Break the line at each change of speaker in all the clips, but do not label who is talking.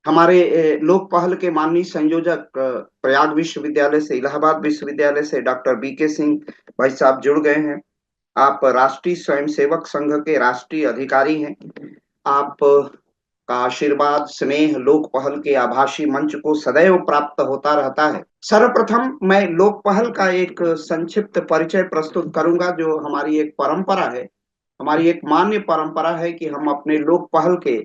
हमारे लोक पहल के माननीय संयोजक प्रयाग विश्वविद्यालय से, इलाहाबाद विश्वविद्यालय से डॉक्टर बीके सिंह भाई साहब जुड़ गए हैं। आप राष्ट्रीय स्वयंसेवक संघ के राष्ट्रीय अधिकारी हैं। आप का आशीर्वाद स्नेह लोक पहल के आभासी मंच को सदैव प्राप्त होता रहता है। सर्वप्रथम मैं लोक पहल का एक संक्षिप्त परिचय प्रस्तुत करूंगा, जो हमारी एक परंपरा है, हमारी एक मान्य परंपरा है कि हम अपने लोक पहल के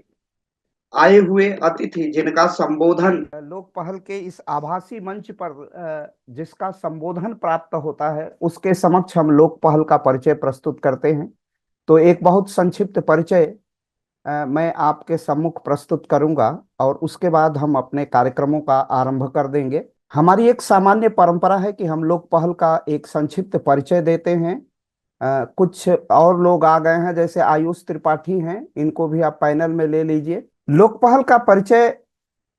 आए हुए अतिथि जिनका संबोधन लोक पहल के इस आभासी मंच पर जिसका संबोधन प्राप्त होता है, उसके समक्ष हम लोक पहल का परिचय प्रस्तुत करते हैं। तो एक बहुत संक्षिप्त परिचय मैं आपके सम्मुख प्रस्तुत करूंगा और उसके बाद हम अपने कार्यक्रमों का आरंभ कर देंगे। हमारी एक सामान्य परंपरा है कि हम लोक पहल का एक संक्षिप्त परिचय देते हैं। कुछ और लोग आ गए हैं, जैसे आयुष त्रिपाठी हैं, इनको भी आप पैनल में ले लीजिए। लोक पहल का परिचय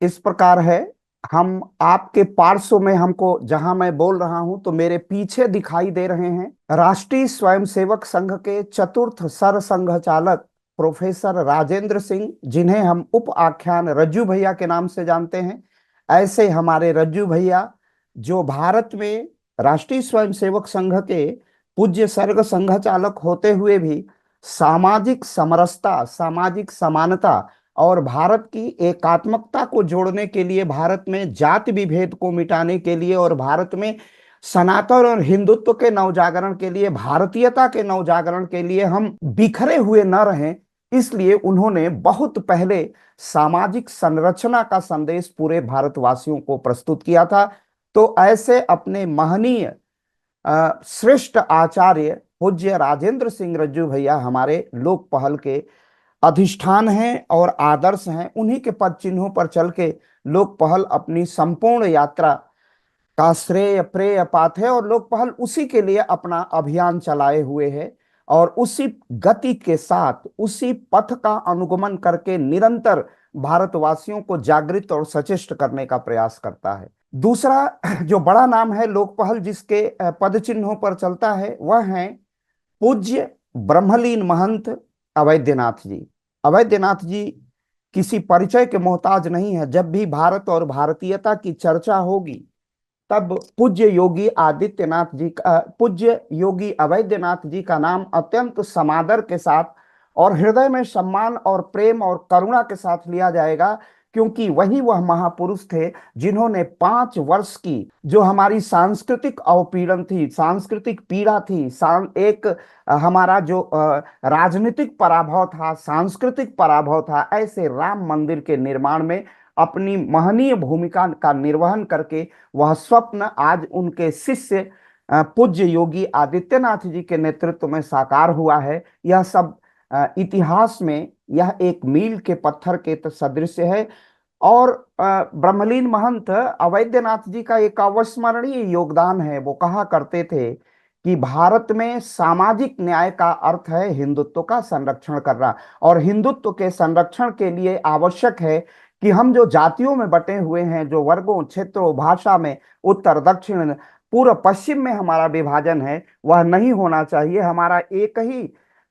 इस प्रकार है। हम आपके पार्श्व में, हमको जहां मैं बोल रहा हूं तो मेरे पीछे दिखाई दे रहे हैं राष्ट्रीय स्वयंसेवक संघ के चतुर्थ सर संघ चालक प्रोफेसर राजेंद्र सिंह, जिन्हें हम उप आख्यान रज्जू भैया के नाम से जानते हैं। ऐसे हमारे रज्जू भैया, जो भारत में राष्ट्रीय स्वयंसेवक संघ के पूज्य सर्ग संघ चालक होते हुए भी सामाजिक समरसता, सामाजिक समानता और भारत की एकात्मकता को जोड़ने के लिए, भारत में जाति विभेद को मिटाने के लिए और भारत में सनातन और हिंदुत्व के नवजागरण के लिए, भारतीयता के नवजागरण के लिए हम बिखरे हुए न रहें, इसलिए उन्होंने बहुत पहले सामाजिक संरचना का संदेश पूरे भारतवासियों को प्रस्तुत किया था। तो ऐसे अपने महनीय श्रेष्ठ आचार्य पूज्य राजेंद्र सिंह रज्जू भैया हमारे लोक पहल के अधिष्ठान हैं और आदर्श हैं। उन्हीं के पद चिन्हों पर चल के लोक पहल अपनी संपूर्ण यात्रा का श्रेय प्रेय पात है और लोक पहल उसी के लिए अपना अभियान चलाए हुए है और उसी गति के साथ, उसी पथ का अनुगमन करके निरंतर भारतवासियों को जागृत और सचेष्ट करने का प्रयास करता है। दूसरा जो बड़ा नाम है लोक पहल जिसके पद चिन्हों पर चलता है, वह है पूज्य ब्रह्मलीन महंत अवैधनाथ जी। अवैधनाथ जी किसी परिचय के मोहताज नहीं है। जब भी भारत और भारतीयता की चर्चा होगी, तब पूज्य योगी आदित्यनाथ जी का, पूज्य योगी अवैधनाथ जी का नाम अत्यंत समादर के साथ और हृदय में सम्मान और प्रेम और करुणा के साथ लिया जाएगा, क्योंकि वही वह महापुरुष थे जिन्होंने 5 वर्ष की जो हमारी सांस्कृतिक अवपीड़न थी, सांस्कृतिक पीड़ा थी, एक हमारा जो राजनीतिक पराभव था, सांस्कृतिक पराभव था, ऐसे राम मंदिर के निर्माण में अपनी महनीय भूमिका का निर्वहन करके वह स्वप्न आज उनके शिष्य पूज्य योगी आदित्यनाथ जी के नेतृत्व में साकार हुआ है। यह सब इतिहास में यह एक मील के पत्थर के सदृश है। और ब्रह्मलीन महंत अवैधनाथ जी का एक अविस्मरणीय योगदान है। वो कहा करते थे कि भारत में सामाजिक न्याय का अर्थ है हिंदुत्व का संरक्षण करना, और हिंदुत्व के संरक्षण के लिए आवश्यक है कि हम जो जातियों में बटे हुए हैं, जो वर्गों, क्षेत्रों, भाषा में उत्तर दक्षिण पूर्व पश्चिम में हमारा विभाजन है, वह नहीं होना चाहिए। हमारा एक ही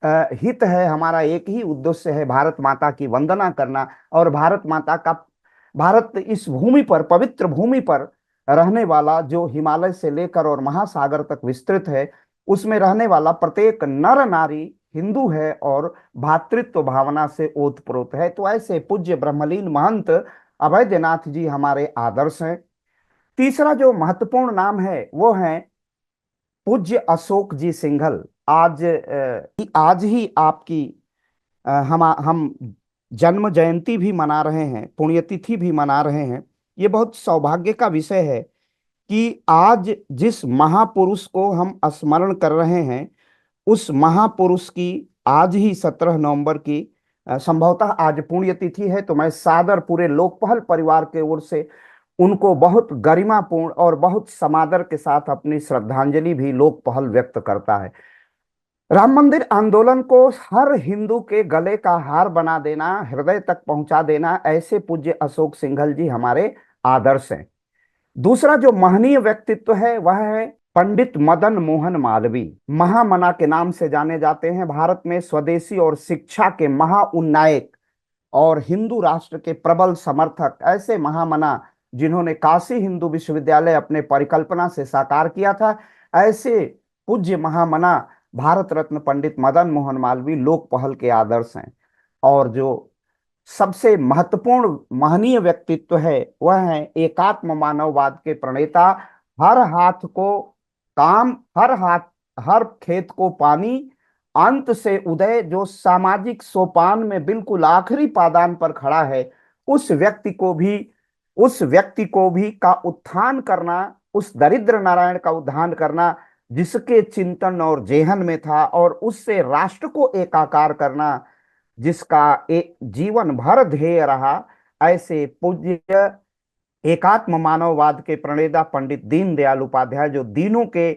हित है, हमारा एक ही उद्देश्य है, भारत माता की वंदना करना और भारत माता का, भारत इस भूमि पर, पवित्र भूमि पर रहने वाला, जो हिमालय से लेकर और महासागर तक विस्तृत है, उसमें रहने वाला प्रत्येक नर नारी हिंदू है और भातृत्व भावना से ओतप्रोत है। तो ऐसे पूज्य ब्रह्मलीन महंत अभयनाथ जी हमारे आदर्श हैं। तीसरा जो महत्वपूर्ण नाम है वो है पूज्य अशोक जी सिंघल। आज ही आपकी हम जन्म जयंती भी मना रहे हैं, पुण्यतिथि भी मना रहे हैं। ये बहुत सौभाग्य का विषय है कि आज जिस महापुरुष को हम स्मरण कर रहे हैं, उस महापुरुष की आज ही 17 नवंबर की संभवतः आज पुण्यतिथि है। तो मैं सादर पूरे लोकपहल परिवार के ओर से उनको बहुत गरिमापूर्ण और बहुत समादर के साथ अपनी श्रद्धांजलि भी लोकपहल व्यक्त करता है। राम मंदिर आंदोलन को हर हिंदू के गले का हार बना देना, हृदय तक पहुंचा देना, ऐसे पूज्य अशोक सिंघल जी हमारे आदर्श हैं। दूसरा जो महनीय व्यक्तित्व है वह है पंडित मदन मोहन मालवीय। महामना के नाम से जाने जाते हैं। भारत में स्वदेशी और शिक्षा के महा उन्नायक और हिंदू राष्ट्र के प्रबल समर्थक, ऐसे महामना जिन्होंने काशी हिंदू विश्वविद्यालय अपने परिकल्पना से साकार किया था, ऐसे पूज्य महामना भारत रत्न पंडित मदन मोहन मालवीय लोक पहल के आदर्श हैं। और जो सबसे महत्वपूर्ण महनीय व्यक्तित्व है वह है एकात्म मानववाद के प्रणेता, हर हाथ को काम, हर हाथ, हर खेत को पानी, अंत से उदय, जो सामाजिक सोपान में बिल्कुल आखिरी पादान पर खड़ा है, उस व्यक्ति को भी उस व्यक्ति को भी का उत्थान करना, उस दरिद्र नारायण का उद्धार करना जिसके चिंतन और जेहन में था, और उससे राष्ट्र को एकाकार करना जिसका एक जीवन भर ध्येय रहा, ऐसे पूज्य एकात्म मानववाद के प्रणेता पंडित दीनदयाल उपाध्याय, जो दीनों के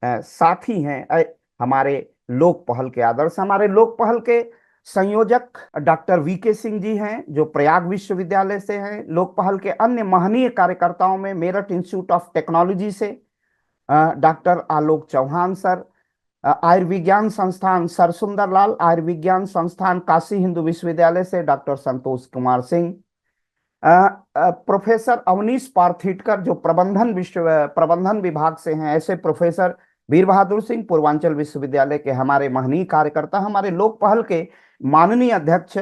साथी हैं, हमारे लोक पहल के आदर्श। हमारे लोक पहल के संयोजक डॉक्टर वीके सिंह जी हैं, जो प्रयाग विश्वविद्यालय से हैं। लोक पहल के अन्य महनीय कार्यकर्ताओं में मेरठ इंस्टीट्यूट ऑफ टेक्नोलॉजी से डॉक्टर आलोक चौहान सर, आयुर्विज्ञान संस्थान सरसुंदर लाल, आयुर्विज्ञान संस्थान काशी हिंदू विश्वविद्यालय से डॉक्टर संतोष कुमार सिंह, प्रोफेसर अवनीश पार्थीटकर जो प्रबंधन विभाग से हैं, ऐसे प्रोफेसर वीर बहादुर सिंह पूर्वांचल विश्वविद्यालय के हमारे महनीय कार्यकर्ता, हमारे लोक पहल के माननीय अध्यक्ष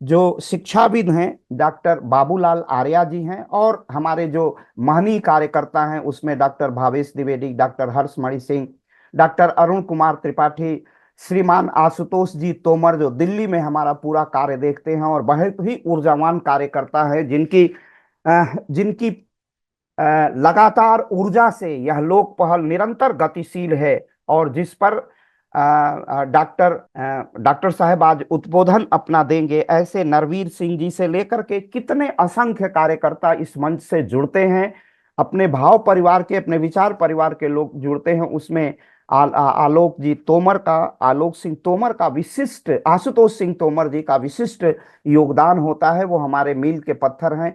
जो शिक्षाविद हैं डॉक्टर बाबूलाल आर्या जी हैं, और हमारे जो महनीय कार्यकर्ता हैं उसमें doctor Bhavesh Dwivedi, doctor Harshmani Singh, doctor Arun Kumar Tripathi, श्रीमान आशुतोष जी तोमर जो दिल्ली में हमारा पूरा कार्य देखते हैं और बहुत ही ऊर्जावान कार्यकर्ता है, जिनकी जिनकी लगातार ऊर्जा से यह लोक पहल निरंतर गतिशील है, और जिस पर डॉक्टर साहब आज उद्बोधन अपना देंगे। ऐसे नरवीर सिंह जी से लेकर के कितने असंख्य कार्यकर्ता इस मंच से जुड़ते हैं, अपने भाव परिवार के, अपने विचार परिवार के लोग जुड़ते हैं। उसमें आलोक सिंह तोमर का विशिष्ट, आशुतोष सिंह तोमर जी का विशिष्ट योगदान होता है, वो हमारे मील के पत्थर हैं।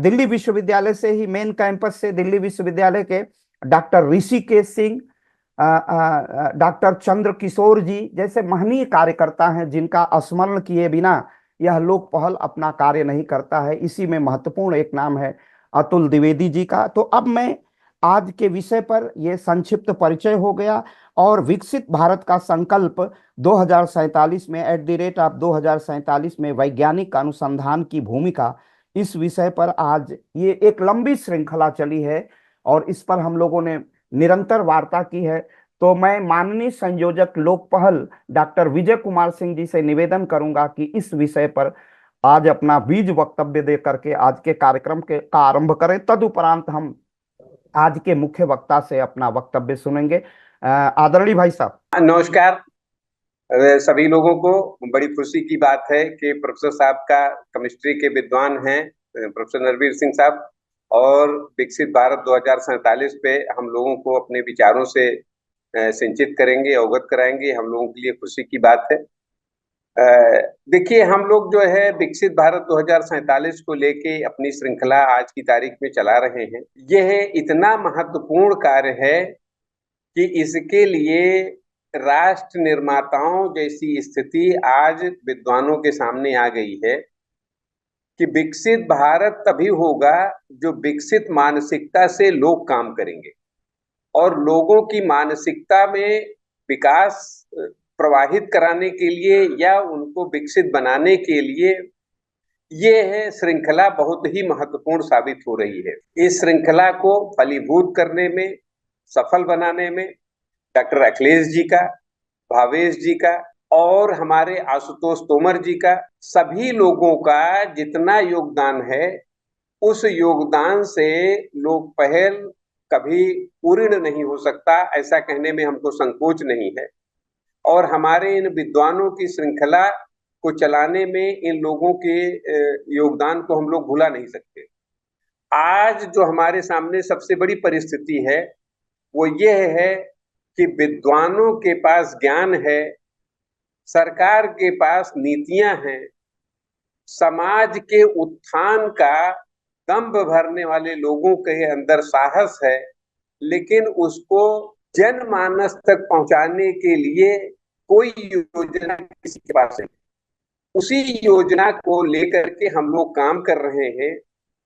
दिल्ली विश्वविद्यालय से ही, मेन कैंपस से दिल्ली विश्वविद्यालय के डॉक्टर ऋषिकेश सिंह, डॉक्टर चंद्र किशोर जी जैसे महनीय कार्यकर्ता हैं, जिनका स्मरण किए बिना यह लोक पहल अपना कार्य नहीं करता है। इसी में महत्वपूर्ण एक नाम है अतुल द्विवेदी जी का। तो अब मैं आज के विषय पर यह संक्षिप्त परिचय हो गया, और विकसित भारत का संकल्प 2047 में @2047 में वैज्ञानिक अनुसंधान की भूमिका, इस विषय पर आज ये एक लंबी श्रृंखला चली है और इस पर हम लोगों ने निरंतर वार्ता की है। तो मैं माननीय संयोजक लोक पहल डॉक्टर विजय कुमार सिंह जी से निवेदन करूंगा कि इस विषय पर आज अपना बीज वक्तव्य दे करके आज के कार्यक्रम का आरंभ करें। तदुपरांत हम आज के मुख्य वक्ता से अपना वक्तव्य सुनेंगे। आदरणीय भाई साहब।
नमस्कार सभी लोगों को। बड़ी खुशी की बात है कि प्रोफेसर साहब का केमिस्ट्री के विद्वान हैं प्रोफेसर नरवीर सिंह साहब, और विकसित भारत 2047 पे हम लोगों को अपने विचारों से सिंचित करेंगे, अवगत कराएंगे। हम लोगों के लिए खुशी की बात है। देखिए, हम लोग जो है विकसित भारत 2047 को लेके अपनी श्रृंखला आज की तारीख में चला रहे हैं। यह इतना महत्वपूर्ण कार्य है कि इसके लिए राष्ट्र निर्माताओं जैसी स्थिति आज विद्वानों के सामने आ गई है कि विकसित भारत तभी होगा जो विकसित मानसिकता से लोग काम करेंगे, और लोगों की मानसिकता में विकास प्रवाहित कराने के लिए या उनको विकसित बनाने के लिए ये है श्रृंखला बहुत ही महत्वपूर्ण साबित हो रही है। इस श्रृंखला को फलीभूत करने में, सफल बनाने में डॉक्टर अखिलेश जी का, भावेश जी का और हमारे आशुतोष तोमर जी का, सभी लोगों का जितना योगदान है, उस योगदान से लोक पहल कभी पूर्ण नहीं हो सकता, ऐसा कहने में हमको संकोच नहीं है। और हमारे इन विद्वानों की श्रृंखला को चलाने में इन लोगों के योगदान को हम लोग भुला नहीं सकते। आज जो हमारे सामने सबसे बड़ी परिस्थिति है वो ये है कि विद्वानों के पास ज्ञान है, सरकार के पास नीतियां हैं, समाज के उत्थान का दंभ भरने वाले लोगों के अंदर साहस है, लेकिन उसको जनमानस तक पहुंचाने के लिए कोई योजना किसी के पास नहीं। उसी योजना को लेकर के हम लोग काम कर रहे हैं।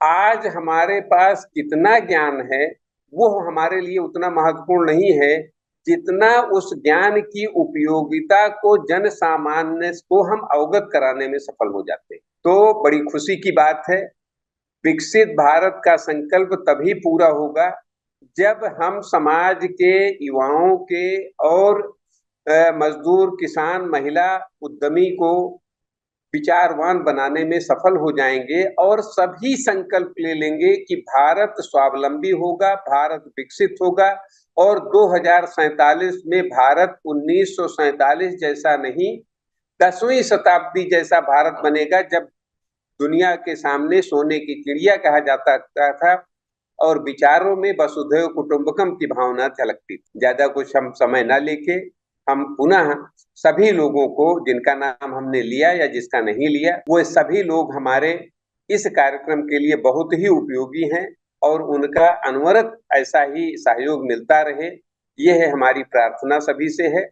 आज हमारे पास कितना ज्ञान है वो हमारे लिए उतना महत्वपूर्ण नहीं है जितना उस ज्ञान की उपयोगिता को जन सामान्य को हम अवगत कराने में सफल हो जाते हैं। तो बड़ी खुशी की बात है, विकसित भारत का संकल्प तभी पूरा होगा जब हम समाज के युवाओं के और मजदूर, किसान, महिला, उद्यमी को विचारवान बनाने में सफल हो जाएंगे और सभी संकल्प ले लेंगे कि भारत स्वावलंबी होगा, भारत विकसित होगा और 2047 में भारत 1947 जैसा नहीं, 10वीं शताब्दी जैसा भारत बनेगा जब दुनिया के सामने सोने की चिड़िया कहा जाता था और विचारों में वसुधैव कुटुंबकम की भावना झलकती थी। ज्यादा कुछ हम समय ना लेके हम पुनः सभी लोगों को, जिनका नाम हमने लिया या जिसका नहीं लिया, वो सभी लोग हमारे इस कार्यक्रम के लिए बहुत ही उपयोगी हैं और उनका अनवरत ऐसा ही सहयोग मिलता रहे, ये है हमारी प्रार्थना सभी से है।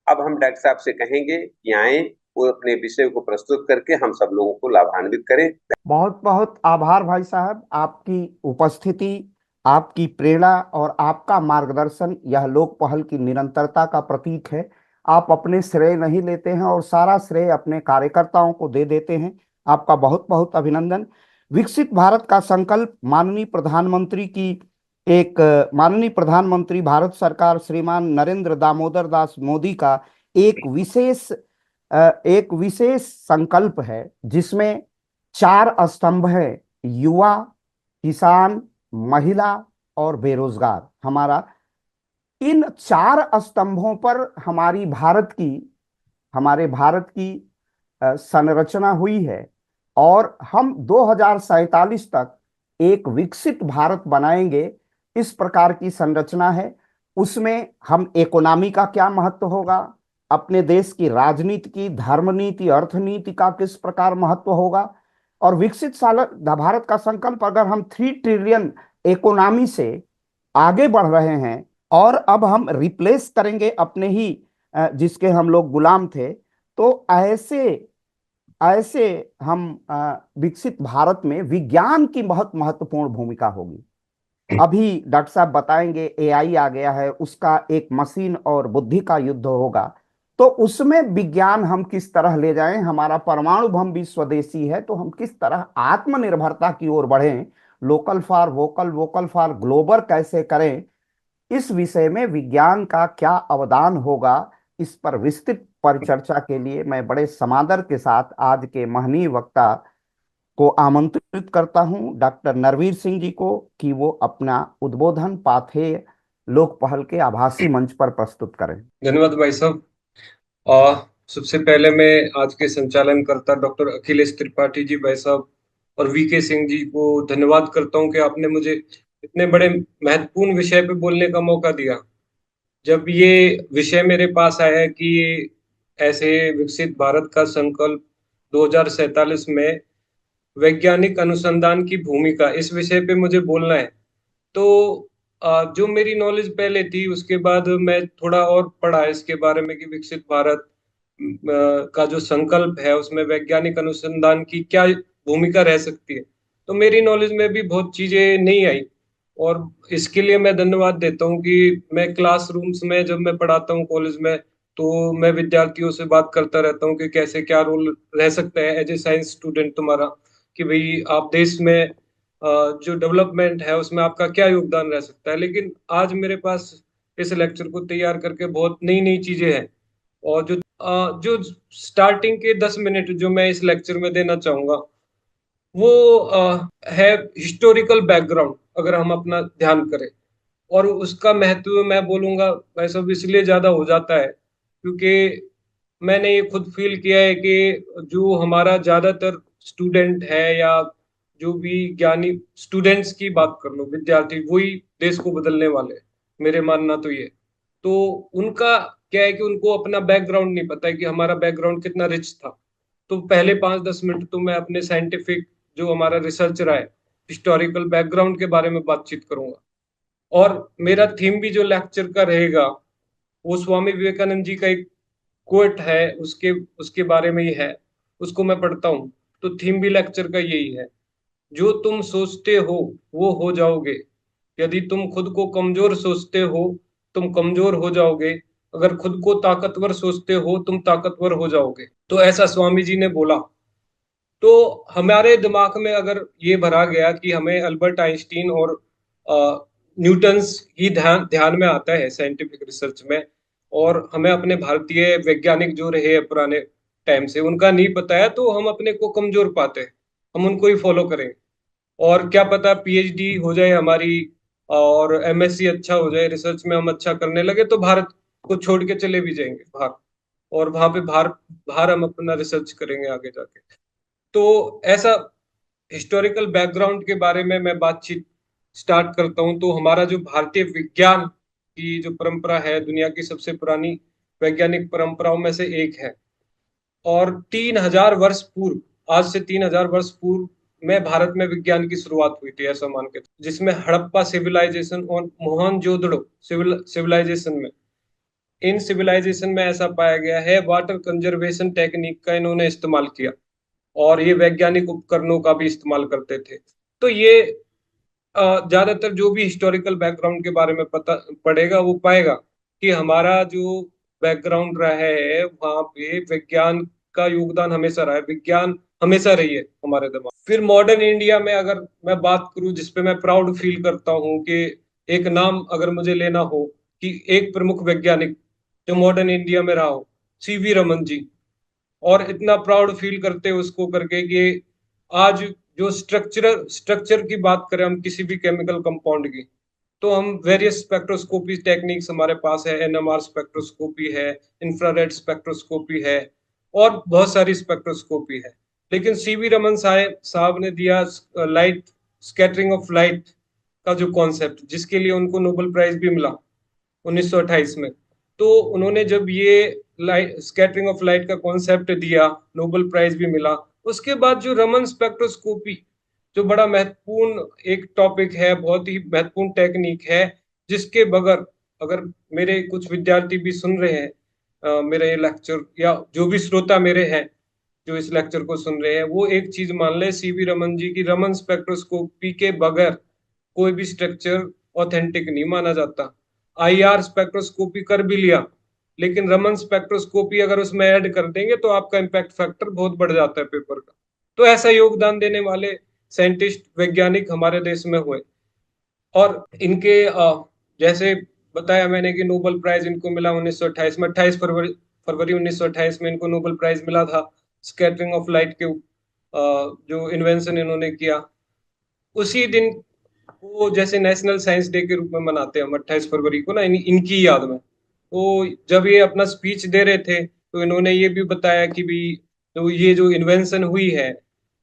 अब हम डॉक्टर साहब से कहेंगे कि आए, वो अपने विषय को प्रस्तुत करके हम सब लोगों को लाभान्वित करें।
बहुत बहुत आभार भाई साहब, आपकी उपस्थिति, आपकी प्रेरणा और आपका मार्गदर्शन यह लोक पहल की निरंतरता का प्रतीक है। आप अपने श्रेय नहीं लेते हैं और सारा श्रेय अपने कार्यकर्ताओं को दे देते हैं। आपका बहुत बहुत अभिनंदन। विकसित भारत का संकल्प माननीय प्रधानमंत्री भारत सरकार श्रीमान नरेंद्र दामोदर दास मोदी का एक विशेष संकल्प है, जिसमें 4 स्तंभ है: युवा, किसान, महिला और बेरोजगार। इन 4 स्तंभों पर हमारे भारत की संरचना हुई है और हम 2047 तक एक विकसित भारत बनाएंगे, इस प्रकार की संरचना है। उसमें हम इकोनॉमी का क्या महत्व होगा, अपने देश की राजनीति की, धर्म नीति, अर्थनीति का किस प्रकार महत्व होगा, और विकसित भारत का संकल्प अगर हम 3 ट्रिलियन इकोनॉमी से आगे बढ़ रहे हैं और अब हम रिप्लेस करेंगे अपने ही जिसके हम लोग गुलाम थे, तो ऐसे हम विकसित भारत में विज्ञान की बहुत महत्वपूर्ण भूमिका होगी। अभी डॉक्टर साहब बताएंगे एआई आ गया है, उसका एक मशीन और बुद्धि का युद्ध होगा, तो उसमें विज्ञान हम किस तरह ले जाएं। हमारा परमाणु बम भी स्वदेशी है, तो हम किस तरह आत्मनिर्भरता की ओर बढ़ें, local for vocal, vocal for global कैसे करें, इस विषय में विज्ञान का क्या अवदान होगा, इस पर विस्तृत परिचर्चा के लिए मैं बड़े समादर के साथ आज के महनीय वक्ता को आमंत्रित करता हूं, डॉक्टर नरवीर सिंह जी को, कि वो अपना उद्बोधन पाथेय लोक पहल के आभासी मंच पर प्रस्तुत करें।
धन्यवाद भाई साहब। सबसे पहले मैं आज के संचालनकर्ता डॉक्टर अखिलेश त्रिपाठी जी भाई साहब और वीके सिंह जी को धन्यवाद करता हूं कि आपने मुझे इतने बड़े महत्वपूर्ण विषय पे बोलने का मौका दिया। जब ये विषय मेरे पास आया कि ऐसे विकसित भारत का संकल्प 2047 में वैज्ञानिक अनुसंधान की भूमिका, इस विषय पे मुझे बोलना है, तो जो मेरी नॉलेज पहले थी उसके बाद मैं थोड़ा और पढ़ा इसके बारे में कि विकसित भारत का जो संकल्प है उसमें वैज्ञानिक अनुसंधान की क्या भूमिका रह सकती है। तो मेरी नॉलेज में भी बहुत चीजें नहीं आई और इसके लिए मैं धन्यवाद देता हूँ कि मैं क्लासरूम्स में जब मैं पढ़ाता हूँ कॉलेज में, तो मैं विद्यार्थियों से बात करता रहता हूँ कि कैसे क्या रोल रह सकता है एज ए साइंस स्टूडेंट तुम्हारा, कि भाई आप देश में जो डेवलपमेंट है उसमें आपका क्या योगदान रह सकता है। लेकिन आज मेरे पास इस लेक्चर को तैयार करके बहुत नई नई चीजें हैं और जो स्टार्टिंग के 10 मिनट जो मैं इस लेक्चर में देना चाहूंगा वो है हिस्टोरिकल बैकग्राउंड, अगर हम अपना ध्यान करें। और उसका महत्व मैं बोलूंगा वैसा इसलिए ज्यादा हो जाता है क्योंकि मैंने ये खुद फील किया है कि जो हमारा ज्यादातर स्टूडेंट है या जो भी ज्ञानी स्टूडेंट्स की बात कर लो, विद्यार्थी, वही देश को बदलने वाले हैं। मेरे मानना तो ये, तो उनका क्या है कि उनको अपना बैकग्राउंड नहीं पता है कि हमारा बैकग्राउंड कितना रिच था। तो पहले 5-10 मिनट तो मैं अपने साइंटिफिक जो हमारा रिसर्च रहा है, हिस्टोरिकल बैकग्राउंड के बारे में बातचीत करूंगा। और मेरा थीम भी जो लेक्चर का रहेगा वो स्वामी विवेकानंद जी का एक कोट है, उसके बारे में ही है उसको मैं पढ़ता हूँ, तो थीम भी लेक्चर का यही है, जो तुम सोचते हो वो हो जाओगे। यदि तुम खुद को कमजोर सोचते हो, तुम कमजोर हो जाओगे। अगर खुद को ताकतवर सोचते हो, तुम ताकतवर हो जाओगे। तो ऐसा स्वामी जी ने बोला। तो हमारे दिमाग में अगर ये भरा गया कि हमें अल्बर्ट आइंस्टीन और न्यूटन्स ही ध्यान ध्यान में आता है साइंटिफिक रिसर्च में, और हमें अपने भारतीय वैज्ञानिक जो रहे हैं पुराने टाइम से उनका नहीं पता है, तो हम अपने को कमजोर पाते हैं, हम उनको ही फॉलो करेंगे। और क्या पता पीएचडी हो जाए हमारी, और एमएससी अच्छा हो जाए, रिसर्च में हम अच्छा करने लगे, तो भारत को छोड़ के चले भी जाएंगे बाहर, और वहां पे बाहर बाहर हम अपना रिसर्च करेंगे आगे जाके। तो ऐसा हिस्टोरिकल बैकग्राउंड के बारे में मैं बातचीत स्टार्ट करता हूं। तो हमारा जो भारतीय विज्ञान की जो परंपरा है, दुनिया की सबसे पुरानी वैज्ञानिक परंपराओं में से एक है। और 3000 वर्ष पूर्व, आज से 3000 वर्ष पूर्व में भारत में विज्ञान की शुरुआत हुई थी, ऐसा मान के, जिसमें हड़प्पा सिविलाइजेशन और मोहनजोदड़ो सिविलाइजेशन में, इन सिविलाइजेशन में ऐसा पाया गया है, वाटर कंजर्वेशन टेक्निक का इन्होंने इस्तेमाल किया, और ये वैज्ञानिक उपकरणों का भी इस्तेमाल करते थे। तो ये ज्यादातर जो भी हिस्टोरिकल बैकग्राउंड के बारे में पता पड़ेगा, वो पाएगा कि हमारा जो बैकग्राउंड रहा है वहाँ पे विज्ञान का योगदान हमेशा रहा है, विज्ञान हमेशा रही है हमारे दिमाग। फिर मॉडर्न इंडिया में अगर मैं बात करूं, जिसपे मैं प्राउड फील करता हूं कि एक नाम अगर मुझे लेना हो कि एक प्रमुख वैज्ञानिक जो मॉडर्न इंडिया में रहा हो, सीवी रमन जी। और इतना प्राउड फील करते हैं उसको करके कि आज जो स्ट्रक्चर की बात करें हम किसी भी केमिकल कंपाउंड की, तो हम वेरियस स्पेक्ट्रोस्कोपी टेक्निक्स हमारे पास है, एनएमआर स्पेक्ट्रोस्कोपी है, इंफ्रारेड स्पेक्ट्रोस्कोपी है, और बहुत सारी स्पेक्ट्रोस्कोपी है। लेकिन सीवी रमन साहब ने दिया लाइट, स्कैटरिंग ऑफ लाइट का जो कॉन्सेप्ट, जिसके लिए उनको नोबेल प्राइज भी मिला 1928 में। तो उन्होंने जब ये लाइट, स्कैटरिंग ऑफ लाइट का कॉन्सेप्ट दिया, नोबेल प्राइज भी मिला। उसके बाद जो रमन स्पेक्ट्रोस्कोपी, जो बड़ा महत्वपूर्ण एक टॉपिक है, बहुत ही महत्वपूर्ण टेक्निक है, जिसके बगैर अगर मेरे कुछ विद्यार्थी भी सुन रहे हैं मेरे लेक्चर, या जो भी श्रोता मेरे हैं जो इस लेक्चर को सुन रहे हैं, वो एक चीज मान ले, सीवी रमन जी की रमन स्पेक्ट्रोस्कोपी के बगैर कोई भी स्ट्रक्चर ऑथेंटिक नहीं माना जाता। आईआर स्पेक्ट्रोस्कोपी कर भी लिया, लेकिन रमन स्पेक्ट्रोस्कोपी अगर उसमें ऐड कर देंगे तो आपका इम्पैक्ट फैक्टर बहुत बढ़ जाता है पेपर का। तो ऐसा योगदान देने वाले साइंटिस्ट, वैज्ञानिक हमारे देश में हुए। और इनके जैसे बताया मैंने कि नोबेल प्राइज इनको मिला 1928 में, 28 फरवरी फरवरी 1928 में इनको नोबेल प्राइज मिला था, स्कैटरिंग ऑफ लाइट के जो इन्वेंशन इन्होंने किया। उसी दिन वो जैसे नेशनल साइंस डे के रूप में मनाते हैं हम 28 फरवरी को ना, इनकी याद में। तो जब ये अपना स्पीच दे रहे थे, तो इन्होंने ये भी बताया कि भी तो ये जो इन्वेंशन हुई है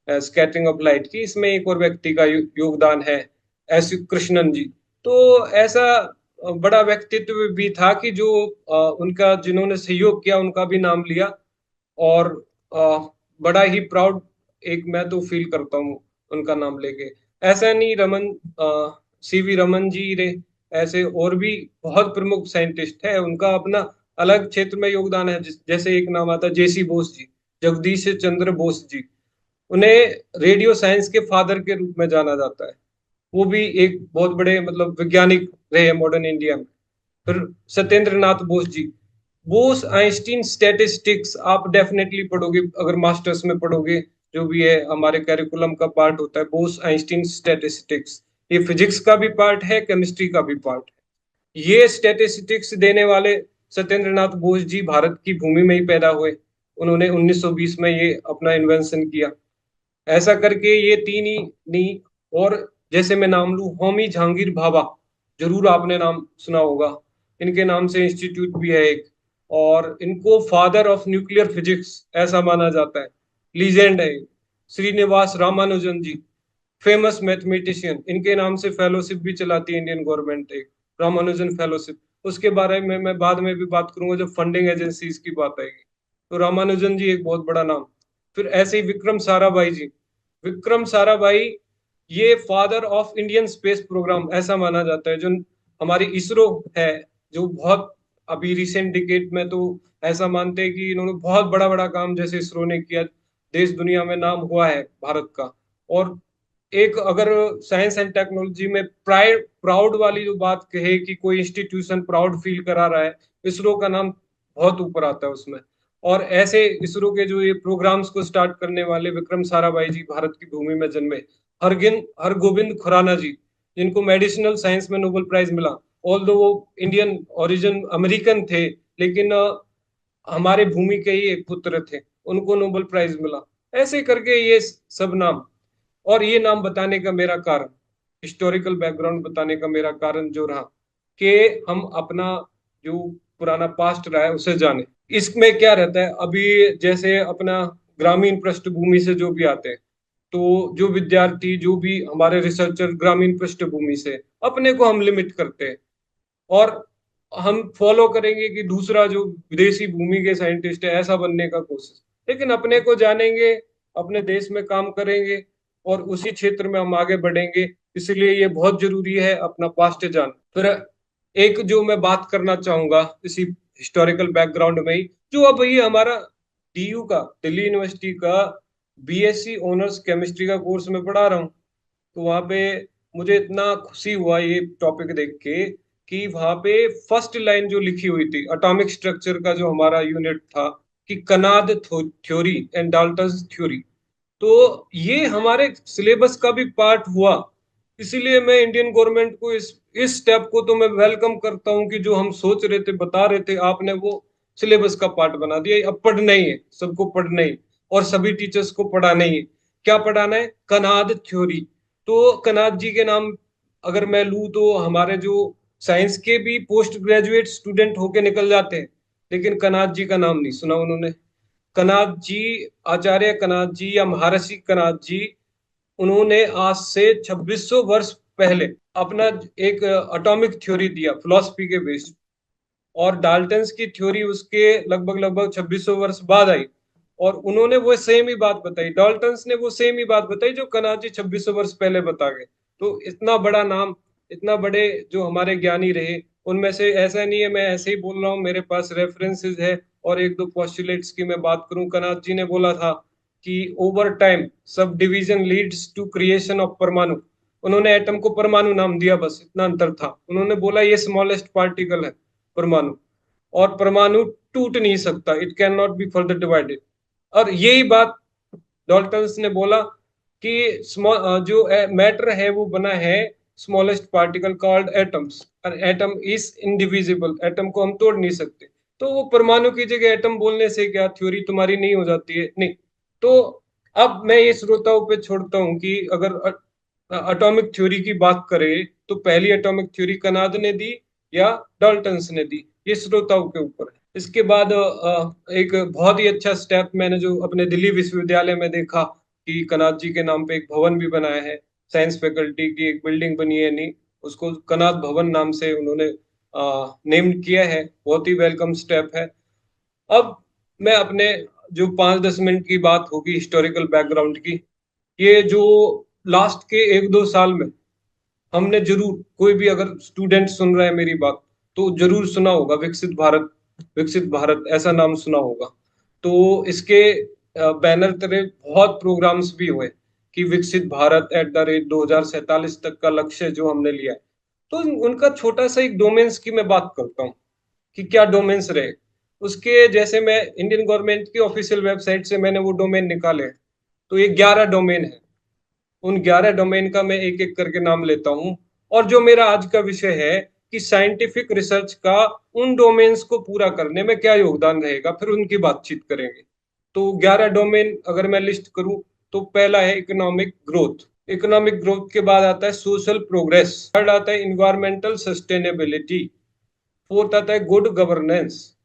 स्कैटरिंग ऑफ लाइट की, इसमें एक और व्यक्ति का योगदान है, एस कृष्णन जी। तो ऐसा बड़ा व्यक्तित्व भी था कि जो उनका, जिन्होंने सहयोग किया उनका भी नाम लिया। और बड़ा ही प्राउड एक मैं तो फील करता हूँ उनका नाम लेके। ऐसा नहीं रमन, सीवी रमन जी रे, ऐसे और भी बहुत प्रमुख साइंटिस्ट है, उनका अपना अलग क्षेत्र में योगदान है। जैसे एक नाम आता है जेसी बोस जी, जगदीश चंद्र बोस जी। उन्हें रेडियो साइंस के फादर के रूप में जाना जाता है। वो भी एक बहुत बड़े मतलब वैज्ञानिक रहे मॉडर्न इंडिया में। फिर सत्येंद्र नाथ बोस जी, बोस आइंस्टीन स्टैटिस्टिक्स आप डेफिनेटली पढ़ोगे अगर मास्टर्स में पढ़ोगे, जो भी है हमारे कैरिकुलम का पार्ट होता है बोस आइंस्टीन स्टैटिस्टिक्स। ये फिजिक्स का भी पार्ट है, केमिस्ट्री का भी पार्ट है। ये स्टैटिस्टिक्स देने वाले सत्येंद्र नाथ बोस जी भारत की भूमि में ही पैदा हुए। उन्होंने 1920 में ये अपना इन्वेंशन किया। ऐसा करके ये तीन ही नहीं, और जैसे मैं नाम लूं, होमी जहांगीर भाभा, जरूर आपने नाम सुना होगा, इनके नाम से इंस्टीट्यूट भी है एक, और इनको फादर ऑफ न्यूक्लियर फिजिक्स ऐसा माना जाता है, लीजेंड है। श्रीनिवास रामानुजन जी, फेमस मैथमेटिशियन, इनके नाम से फेलोशिप भी चलाती है इंडियन गवर्नमेंट, एक रामानुजन फेलोशिप। उसके बारे में मैं बाद में भी बात करूंगा जब फंडिंग एजेंसीज की बात आएगी। तो रामानुजन जी एक बहुत बड़ा नाम। फिर ऐसे ही विक्रम साराभाई जी, विक्रम साराभाई ये father of Indian space programme ऐसा माना जाता है। जो हमारी इसरो है, जो बहुत अभी रिसेंट डिकेड में तो ऐसा मानते हैं कि इन्होंने बहुत बड़ा बड़ा काम जैसे इसरो ने किया, देश दुनिया में नाम हुआ है भारत का। और एक अगर साइंस एंड टेक्नोलॉजी में प्राउड वाली जो बात कहे कि कोई इंस्टीट्यूशन प्राउड फील करा रहा है, इसरो का नाम बहुत ऊपर आता है उसमें। और ऐसे इसरो के जो ये प्रोग्राम्स को स्टार्ट करने वाले विक्रम साराभाई जी भारत की भूमि में जन्मे। हरगोविंद खुराना जी, जिनको मेडिसिनल साइंस में नोबेल प्राइज मिला, ऑल दो वो इंडियन ओरिजिन अमेरिकन थे, लेकिन हमारे भूमि के ही एक पुत्र थे, उनको नोबेल प्राइज मिला। ऐसे करके ये सब नाम, और ये नाम बताने का मेरा कारण, हिस्टोरिकल बैकग्राउंड बताने का मेरा कारण जो रहा कि हम अपना जो पुराना पास्ट रहा है उसे जाने। इसमें क्या रहता है, अभी जैसे अपना ग्रामीण पृष्ठभूमि से जो भी आते हैं, तो जो विद्यार्थी, जो भी हमारे रिसर्चर ग्रामीण पृष्ठभूमि से, अपने को हम लिमिट करते हैं और हम फॉलो करेंगे कि दूसरा जो विदेशी भूमि के साइंटिस्ट है ऐसा बनने का कोशिश। लेकिन अपने को जानेंगे, अपने देश में काम करेंगे और उसी क्षेत्र में हम आगे बढ़ेंगे। इसलिए ये बहुत जरूरी है अपना पास्ट जान। फिर एक जो मैं बात करना चाहूंगा इसी हिस्टोरिकल बैकग्राउंड में ही, जो अब ये हमारा डीयू का, दिल्ली यूनिवर्सिटी का बीएससी ऑनर्स केमिस्ट्री का कोर्स में पढ़ा रहा हूँ। तो वहां पे मुझे इतना खुशी हुआ ये टॉपिक देख के कि वहां पे फर्स्ट लाइन जो लिखी हुई थी एटॉमिक स्ट्रक्चर का जो हमारा यूनिट था, कि Kanad theory and Dalton's theory, तो ये हमारे सिलेबस का भी पार्ट हुआ। इसीलिए मैं इंडियन गवर्नमेंट को इस स्टेप को तो मैं वेलकम करता हूँ कि जो हम सोच रहे थे, बता रहे थे, आपने वो सिलेबस का पार्ट बना दिया। अब पढ़ना ही है, सबको पढ़ना ही, और सभी टीचर्स को पढ़ाना ही है। क्या पढ़ाना है? कनाद थ्योरी। तो कनाद जी के नाम अगर मैं लूँ तो हमारे जो साइंस के भी पोस्ट ग्रेजुएट स्टूडेंट होके निकल जाते हैं, लेकिन कनाद जी का नाम नहीं सुना उन्होंने। कनाद जी, आचार्य कनाद जी या महर्षि कनाद जी, उन्होंने आज से 2600 वर्ष पहले अपना एक एटॉमिक थ्योरी दिया फिलॉसफी के बेस्ड। और डाल्टन्स की थ्योरी उसके लगभग लगभग 2600 वर्ष बाद आई, और उन्होंने वो सेम ही बात बताई, डाल्टन्स ने वो सेम ही बात बताई जो कनाद जी 2600 वर्ष पहले बता गए। तो इतना बड़ा नाम, इतना बड़े जो हमारे ज्ञानी रहे, उनमें से ऐसा नहीं है मैं ऐसे ही बोल रहा हूँ, मेरे पास रेफरेंसेस है। और एक दो पोस्टुलेट्स की मैं बात करूं, कनाद जी ने बोला था कि over time sub division leads to creation of परमाणु। उन्होंने एटम को परमाणु नाम दिया, बस इतना अंतर था। उन्होंने बोला ये स्मॉलेस्ट पार्टिकल है परमाणु, और परमाणु टूट नहीं सकता, it can not be further divided. और यही बात डॉल्टन्स ने बोला कि जो मैटर है वो बना है स्मॉलेस्ट पार्टिकल कॉल्ड एटम्स, और एटम इज इनडिविजिबल, एटम को हम तोड़ नहीं सकते। तो वो परमाणु की जगह एटम बोलने से क्या थ्योरी तुम्हारी नहीं हो जाती है? नहीं। तो अब मैं ये श्रोताओं पे छोड़ता हूँ कि अगर एटॉमिक थ्योरी की बात करें तो पहली एटॉमिक थ्योरी कनाद ने दी या डाल्टन्स ने दी, ये श्रोताओं के ऊपर है। इसके बाद एक बहुत ही अच्छा स्टेप मैंने जो अपने दिल्ली विश्वविद्यालय में देखा कि कनाद जी के नाम पे एक भवन भी बनाया है, साइंस फैकल्टी की एक बिल्डिंग बनी है, नहीं उसको कनाद भवन नाम से उन्होंने नेम किया है। बहुत ही वेलकम स्टेप है। अब मैं अपने जो 5-10 मिनट की बात होगी हिस्टोरिकल बैकग्राउंड की, ये जो लास्ट के 1-2 साल में हमने जरूर, कोई भी अगर स्टूडेंट सुन रहा है मेरी बात तो जरूर सुना होगा विकसित भारत, विकसित भारत ऐसा नाम सुना होगा। तो इसके बैनर तले बहुत प्रोग्राम्स भी हुए कि विकसित भारत @ 2047 तक का लक्ष्य जो हमने लिया है। तो उनका छोटा सा एक डोमेन्स की मैं बात करता हूँ कि क्या डोमेन्स रहे उसके। जैसे मैं इंडियन गवर्नमेंट की ऑफिशियल वेबसाइट से मैंने वो डोमेन निकाले, तो ये 11 डोमेन है। उन 11 डोमेन का मैं एक एक करके नाम लेता हूं। और जो मेरा आज का विषय है कि साइंटिफिक रिसर्च का उन डोमेन्स को पूरा करने में क्या योगदान रहेगा, फिर उनकी बातचीत करेंगे। तो 11 डोमेन अगर मैं लिस्ट करूं तो पहला है इकोनॉमिक ग्रोथ। इकोनॉमिक ग्रोथ के बाद आता है सोशल प्रोग्रेस, थर्ड आता है इन्वायरमेंटल सस्टेनेबिलिटी, फोर्थ आता है गुड गवर्नेंस,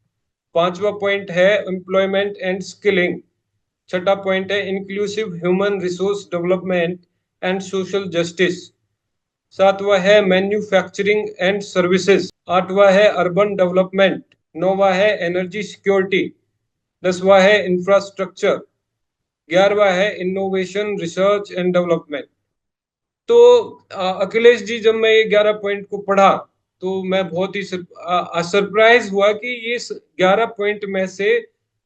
पांचवा पॉइंट है एम्प्लॉयमेंट एंड स्किलिंग, छठा पॉइंट है inclusive human resource development and social justice, सातवां है मैन्युफैक्चरिंग एंड सर्विसेज, आठवां है अर्बन डेवलपमेंट, नौवां है एनर्जी सिक्योरिटी, दसवां है इंफ्रास्ट्रक्चर, 11वां है इनोवेशन रिसर्च एंड डेवलपमेंट। तो अखिलेश जी, जब मैं ये 11 पॉइंट को पढ़ा तो मैं बहुत ही सरप्राइज हुआ कि ये 11 पॉइंट में से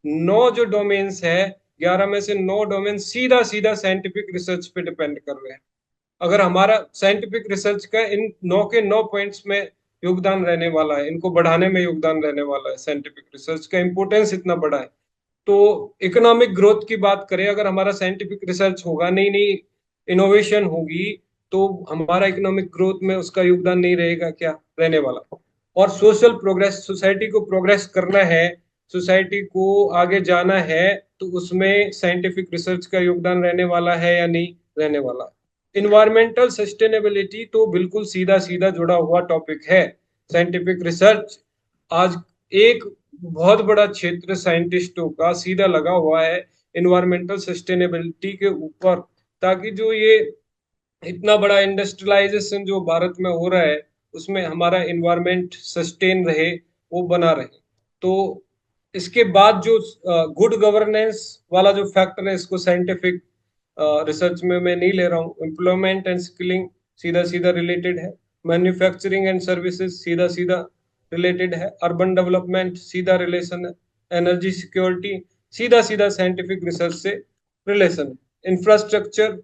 9 जो डोमेन्स है 11 में से 9 डोमेन सीधा सीधा साइंटिफिक रिसर्च पे डिपेंड कर रहे हैं। अगर हमारा साइंटिफिक रिसर्च का इन 9 के 9 पॉइंट्स में योगदान रहने वाला है, इनको बढ़ाने में योगदान रहने वाला है, साइंटिफिक रिसर्च का इंपॉर्टेंस इतना बड़ा है। तो इकोनॉमिक ग्रोथ की बात करें, अगर हमारा साइंटिफिक रिसर्च होगा, नई नई इनोवेशन होगी, तो हमारा इकोनॉमिक ग्रोथ में उसका योगदान नहीं रहेगा, क्या रहने वाला। और सोशल प्रोग्रेस, सोसाइटी को प्रोग्रेस करना है, सोसाइटी को आगे जाना है, तो उसमें साइंटिफिक रिसर्च का योगदान रहने वाला है या नहीं रहने वाला। इन्वायरमेंटल सस्टेनेबिलिटी तो बिल्कुल सीधा सीधा जुड़ा हुआ टॉपिक है। साइंटिफिक रिसर्च आज एक बहुत बड़ा क्षेत्र साइंटिस्टों का सीधा लगा हुआ है इन्वायरमेंटल सस्टेनेबिलिटी के ऊपर, ताकि जो ये इतना बड़ा इंडस्ट्रियलाइजेशन जो भारत में हो रहा है, उसमें हमारा इन्वायरमेंट सस्टेन रहे, वो बना रहे। तो इसके बाद जो गुड गवर्नेंस वाला जो फैक्टर है, इसको साइंटिफिक रिसर्च में मैं नहीं ले रहा हूँ। एम्प्लॉयमेंट एंड स्किलिंग सीधा सीधा रिलेटेड है। मैन्युफैक्चरिंग एंड सर्विसेज सीधा सीधा रिलेटेड है। अर्बन डेवलपमेंट सीधा रिलेशन है। एनर्जी सिक्योरिटी सीधा सीधा साइंटिफिक रिसर्च से रिलेशन है। इंफ्रास्ट्रक्चर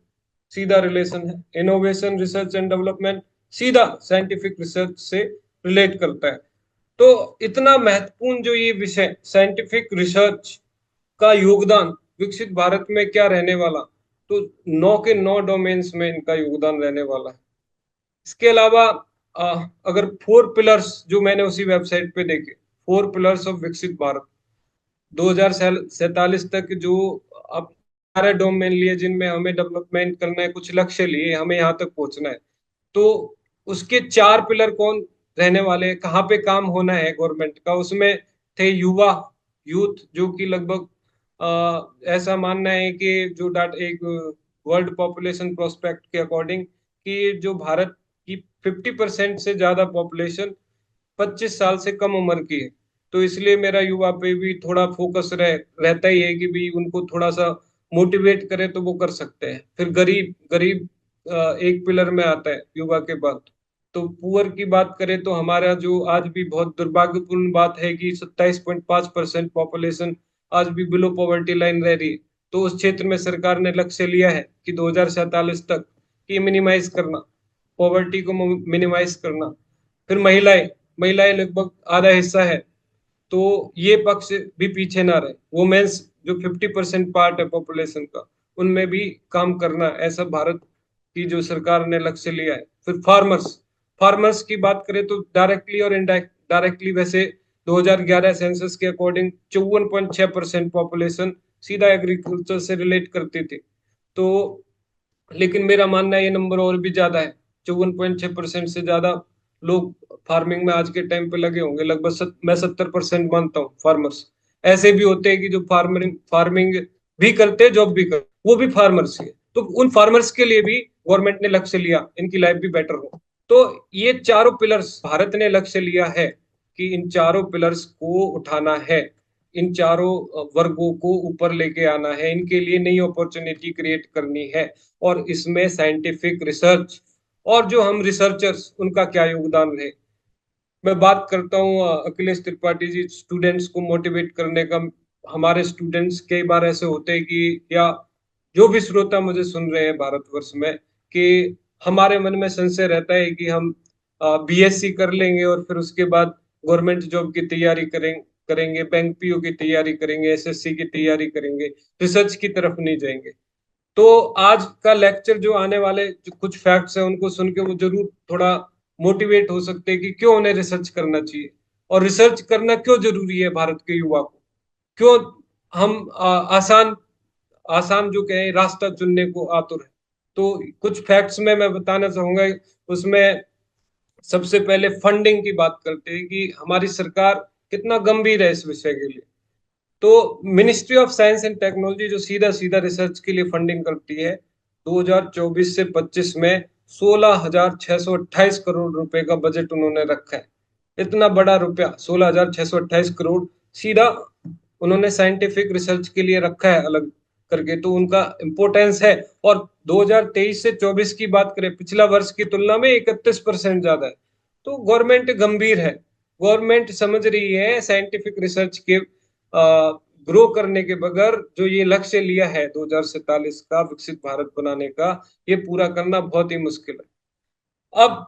सीधा रिलेशन है। इनोवेशन, रिसर्च एंड डेवलपमेंट सीधा साइंटिफिक रिसर्च से रिलेट करता है। तो इतना महत्वपूर्ण जो ये विषय साइंटिफिक रिसर्च का योगदान विकसित भारत में क्या रहने वाला, तो 9 के 9 डोमेन्स में इनका योगदान रहने वाला है। इसके अलावा अगर 4 पिलर्स जो मैंने उसी वेबसाइट पे देखे, 4 पिलर्स ऑफ विकसित भारत 2047 तक, जो अब सारे डोमेन लिए जिनमें हमें डेवलपमेंट करना है, कुछ लक्ष्य लिए हमें यहाँ तक पहुंचना है, तो उसके 4 पिलर कौन रहने वाले हैं, कहाँ पे काम होना है गवर्नमेंट का, उसमें थे युवा, यूथ, जो कि लगभग ऐसा मानना है कि जो डाटा एक वर्ल्ड पॉपुलेशन प्रोस्पेक्ट के अकॉर्डिंग कि जो भारत की 50% से ज्यादा पॉपुलेशन 25 साल से कम उम्र की है। तो इसलिए मेरा युवा पे भी थोड़ा फोकस रहता ही है कि भी उनको थोड़ा सा मोटिवेट करे तो वो कर सकते हैं। फिर गरीब गरीब एक पिलर में आता है युवा के बाद। तो पुअर की बात करें तो हमारा जो आज भी बहुत दुर्भाग्यपूर्ण बात है कि 27.5% पॉपुलेशन आज भी बिलो पॉवर्टी लाइन रह रही है। तो उस क्षेत्र में सरकार ने लक्ष्य लिया है कि 2047 तक ये मिनिमाइज करना, पॉवर्टी को मिनिमाइज करना। फिर महिलाएं, महिलाएं लगभग आधा हिस्सा है, तो ये पक्ष भी पीछे ना रहे। वुमेन्स जो 50% पार्ट है पॉपुलेशन का, उनमें भी काम करना, ऐसा भारत की जो सरकार ने लक्ष्य लिया है। फिर फार्मर्स, फार्मर्स की बात करें तो डायरेक्टली और इनडायरेक्टली वैसे 2011 सेंसस के अकॉर्डिंग 54.6% पॉपुलेशन सीधा एग्रीकल्चर से रिलेट करती थी। तो लेकिन मेरा मानना है ये नंबर और भी ज्यादा है। 54.6% से ज्यादा लोग फार्मिंग में आज के टाइम पे लगे होंगे। लगभग मैं 70% मानता हूँ फार्मर्स। ऐसे भी होते हैं कि जो फार्मिंग फार्मिंग भी करते हैं, जॉब भी करते, वो भी फार्मर्स ही है। तो उन फार्मर्स के लिए भी गवर्नमेंट ने लक्ष्य लिया, इनकी लाइफ भी बेटर हो। तो ये चारों पिलर्स भारत ने लक्ष्य लिया है कि इन चारों पिलर्स को उठाना है, इन चारों वर्गों को ऊपर लेके आना है, इनके लिए नई अपॉर्चुनिटी क्रिएट करनी है। और इसमें साइंटिफिक रिसर्च और जो हम रिसर्चर्स, उनका क्या योगदान रहे। मैं बात करता हूँ अखिलेश त्रिपाठी जी, स्टूडेंट्स को मोटिवेट करने का। हमारे स्टूडेंट्स कई बार ऐसे होते हैं कि, या जो भी श्रोता मुझे सुन रहे हैं भारतवर्ष में, कि हमारे मन में संशय रहता है कि हम बीएससी कर लेंगे और फिर उसके बाद गवर्नमेंट जॉब की तैयारी करेंगे, बैंक पीओ की तैयारी करेंगे, एसएससी की तैयारी करेंगे, रिसर्च की तरफ नहीं जाएंगे। तो आज का लेक्चर जो आने वाले जो कुछ फैक्ट्स हैं, उनको सुन के वो जरूर थोड़ा मोटिवेट हो सकते हैं कि क्यों उन्हें रिसर्च करना चाहिए और रिसर्च करना क्यों जरूरी है भारत के युवा को। क्यों हम आसान आसान जो कहें रास्ता चुनने को आतुर है। तो कुछ फैक्ट्स में मैं बताना चाहूंगा। उसमें सबसे पहले फंडिंग की बात करते हैं कि हमारी सरकार कितना गंभीर है इस विषय के लिए। तो ministry of science and technology जो सीधा सीधा रिसर्च के लिए फंडिंग करती है, 2024 से 25 में 16,628 करोड़ रुपए का बजट उन्होंने रखा है। इतना बड़ा रुपया 16,628 करोड़ सीधा उन्होंने साइंटिफिक रिसर्च के लिए रखा है अलग करके। तो उनका इम्पोर्टेंस है। और 2023 से 24 की बात करें, पिछला वर्ष की तुलना में 31% ज्यादा है। तो गवर्नमेंट गंभीर है, गवर्नमेंट समझ रही है साइंटिफिक रिसर्च के ग्रो करने के बगैर जो ये लक्ष्य लिया है 2047 का विकसित भारत बनाने का, ये पूरा करना बहुत ही मुश्किल है। अब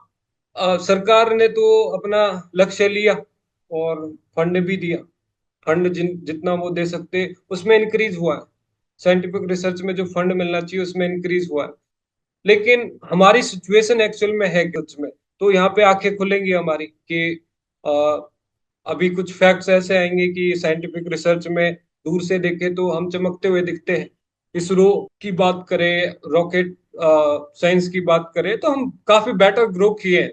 सरकार ने तो अपना लक्ष्य लिया और फंड भी दिया। फंड जितना वो दे सकते उसमें इंक्रीज हुआ है। साइंटिफिक रिसर्च में जो फंड मिलना चाहिए उसमें इंक्रीज हुआ है। लेकिन हमारी सिचुएशन एक्चुअल में है सच में, तो यहाँ पे आंखें खुलेंगी हमारी कि अभी कुछ फैक्ट्स ऐसे आएंगे कि साइंटिफिक रिसर्च में दूर से देखे तो हम चमकते हुए दिखते हैं। इसरो की बात करें, रॉकेट साइंस की बात करें, तो हम काफी बेटर ग्रो किए हैं।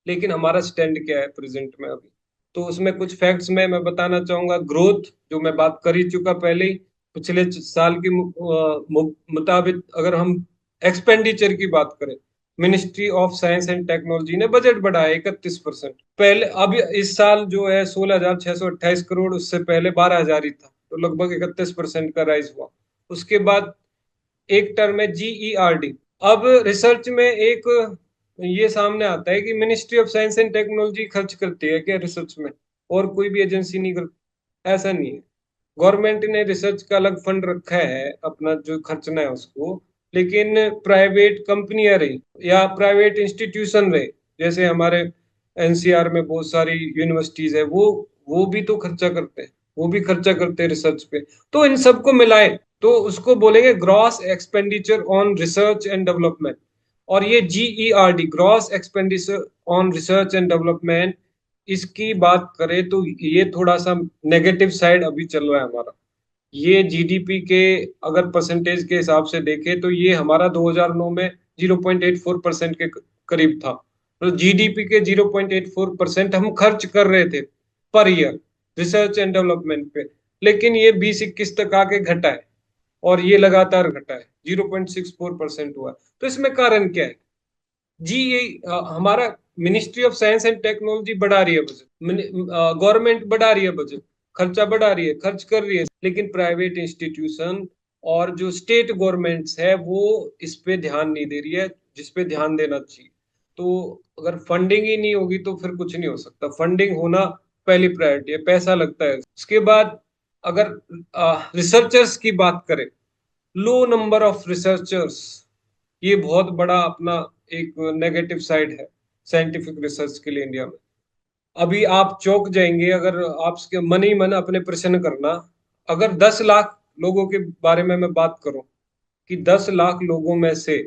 लेकिन हमारा स्टैंड क्या है प्रेजेंट में अभी, तो उसमें कुछ फैक्ट्स में मैं बताना चाहूंगा। ग्रोथ जो मैं बात कर ही चुका पहले ही, पिछले साल के मुताबिक अगर हम एक्सपेंडिचर की बात करें, ministry of science and technology ने बजट बढ़ाया 31%। पहले अभी इस साल जो है 16,628 करोड़, उससे पहले 12,000 ही था, तो लगभग 31% का राइज हुआ। उसके बाद एक टर्म है GERD। अब रिसर्च में एक ये सामने आता है कि ministry of science and technology खर्च करती है क्या रिसर्च में, और कोई भी एजेंसी नहीं करती? ऐसा नहीं है। गवर्नमेंट ने रिसर्च का अलग फंड रखा है, अपना जो खर्चना है उसको, लेकिन प्राइवेट कंपनियां रही या प्राइवेट इंस्टीट्यूशन रहे, जैसे हमारे NCR में बहुत सारी यूनिवर्सिटीज है, वो भी तो खर्चा करते हैं, वो भी खर्चा करते हैं रिसर्च पे। तो इन सबको मिलाए तो उसको बोलेंगे gross expenditure on research and development. और ये GERD, gross expenditure on research and development, इसकी बात करें तो ये थोड़ा सा नेगेटिव साइड अभी चल रहा है हमारा। ये GDP के अगर परसेंटेज के हिसाब से देखें तो ये हमारा 2009 में 0.84% के करीब था। तो GDP के 0.84% हम खर्च कर रहे थे per year research and development पे, लेकिन ये 2021 तक आके घटा है, और ये लगातार घटा है, 0.64% हुआ। तो इसमें कारण क्या है जी? ये हमारा ministry of science and technology बढ़ा रही है बजट, गवर्नमेंट बढ़ा रही है बजट, खर्चा बढ़ा रही है, खर्च कर रही है, लेकिन प्राइवेट इंस्टीट्यूशन और जो स्टेट गवर्नमेंट्स है वो इस पे ध्यान नहीं दे रही है, जिस पे ध्यान देना चाहिए। तो अगर फंडिंग ही नहीं होगी तो फिर कुछ नहीं हो सकता। फंडिंग होना पहली प्रायोरिटी है, पैसा लगता है। उसके बाद अगर रिसर्चर्स की बात करें, लो नंबर ऑफ रिसर्चर्स, ये बहुत बड़ा अपना एक नेगेटिव साइड है साइंटिफिक रिसर्च के लिए इंडिया में। अभी आप चौंक जाएंगे अगर आपके मन ही मन अपने प्रश्न करना, अगर 10 लाख लोगों के बारे में मैं बात करूं कि 10 लाख लोगों में से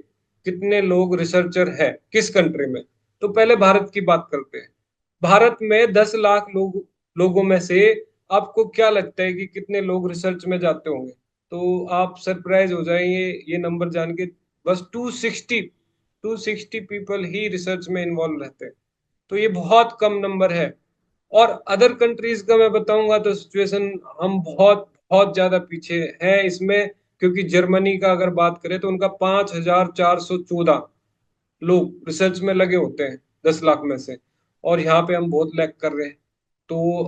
कितने लोग रिसर्चर है किस कंट्री में, तो पहले भारत की बात करते हैं। भारत में 10 लाख लोगों में से आपको क्या लगता है कि कितने लोग रिसर्च में जाते होंगे? तो आप सरप्राइज हो जाएंगे ये नंबर जान के, बस 260 पीपल ही रिसर्च में इन्वॉल्व रहते हैं। तो ये बहुत कम नंबर है। और अदर कंट्रीज का मैं बताऊंगा तो सिचुएशन हम बहुत बहुत ज्यादा पीछे हैं इसमें, क्योंकि जर्मनी का अगर बात करें तो उनका 5,414 लोग रिसर्च में लगे होते हैं 10 लाख में से, और यहाँ पे हम बहुत लैग कर रहे हैं। तो